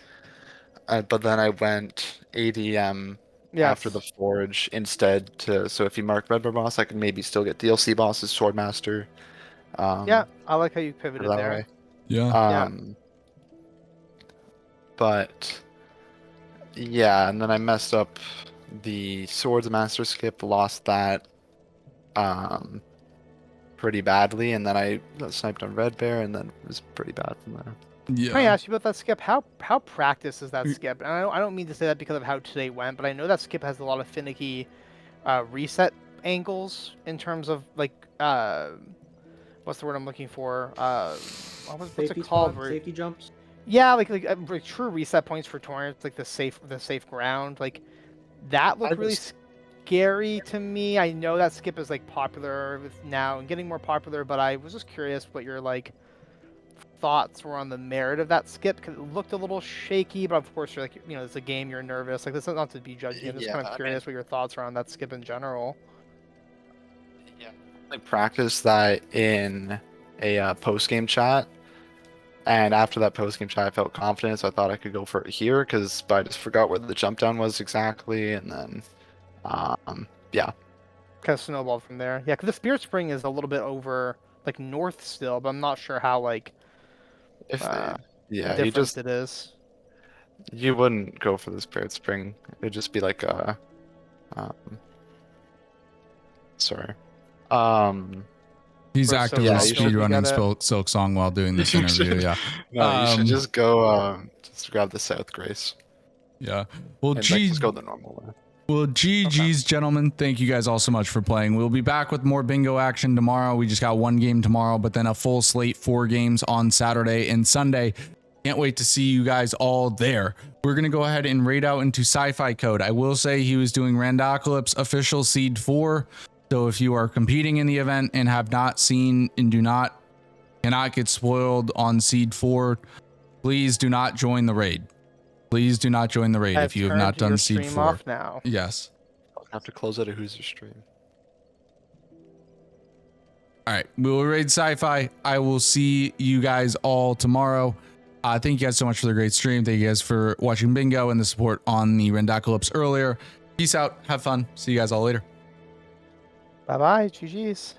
but then I went ADM Yes. after the Forge instead so if you mark Red Bear Boss, I can maybe still get DLC bosses, Swordmaster. Yeah, I like how you Go pivoted that there. way. Yeah. Yeah. But yeah, and then I messed up the Swords Master skip, lost that um pretty badly, and then I got sniped on Red Bear, and then it was pretty bad from there. Can I Yeah. ask you about that skip? How practiced is that skip? And I don't mean to say that because of how today went, but I know that skip has a lot of finicky reset angles in terms of like what's the word I'm looking for? What's it Safety called? spot, safety jumps. Yeah, like true reset points for tournaments, like the safe ground. Like that I looked really just scary to me. I know that skip is like popular now and getting more popular, but I was just curious what your like thoughts were on the merit of that skip because it looked a little shaky. But of course, you're like it's a game, you're nervous. Like this is not to be judging. I'm just yeah, kind of I curious mean, what your thoughts are on that skip in general. yeah, I practiced that in a post game chat. And after that post game chat, I felt confident, so I thought I could go for it here but I just forgot where the jump down was exactly, and then, yeah, Kind of snowballed from there. Yeah, because the Spirit Spring is a little bit over like north still, but I'm not sure how like if uh, yeah, different it is. you wouldn't go for the Spirit Spring. It'd just be like um, sorry, um, He's For actively Yeah, you should- you speedrunning gotta- Silk Song while doing this You interview. should- Yeah. no, you should Um, just go just grab the South Grace Yeah. Well, and like just go the normal way. Well, GG's, gentlemen. Thank you guys all so much for playing. We'll be back with more bingo action tomorrow. We just got one game tomorrow, but then a full slate, 4 games on Saturday and Sunday. Can't wait to see you guys all there. We're going to go ahead and raid out into Sci-Fi Code. I will say he was doing Randocalypse official Seed 4. So if you are competing in the event and have not seen and cannot get spoiled on Seed 4, please do not join the raid. Please do not join the raid if you have not done Seed 4. Off now. Yes. I'll have to close out a Who's Your stream. All right. We will raid Sci-Fi. I will see you guys all tomorrow. Thank you guys so much for the great stream. Thank you guys for watching bingo and the support on the Randocalypse earlier. Peace out. Have fun. See you guys all later. Bye bye. GG's.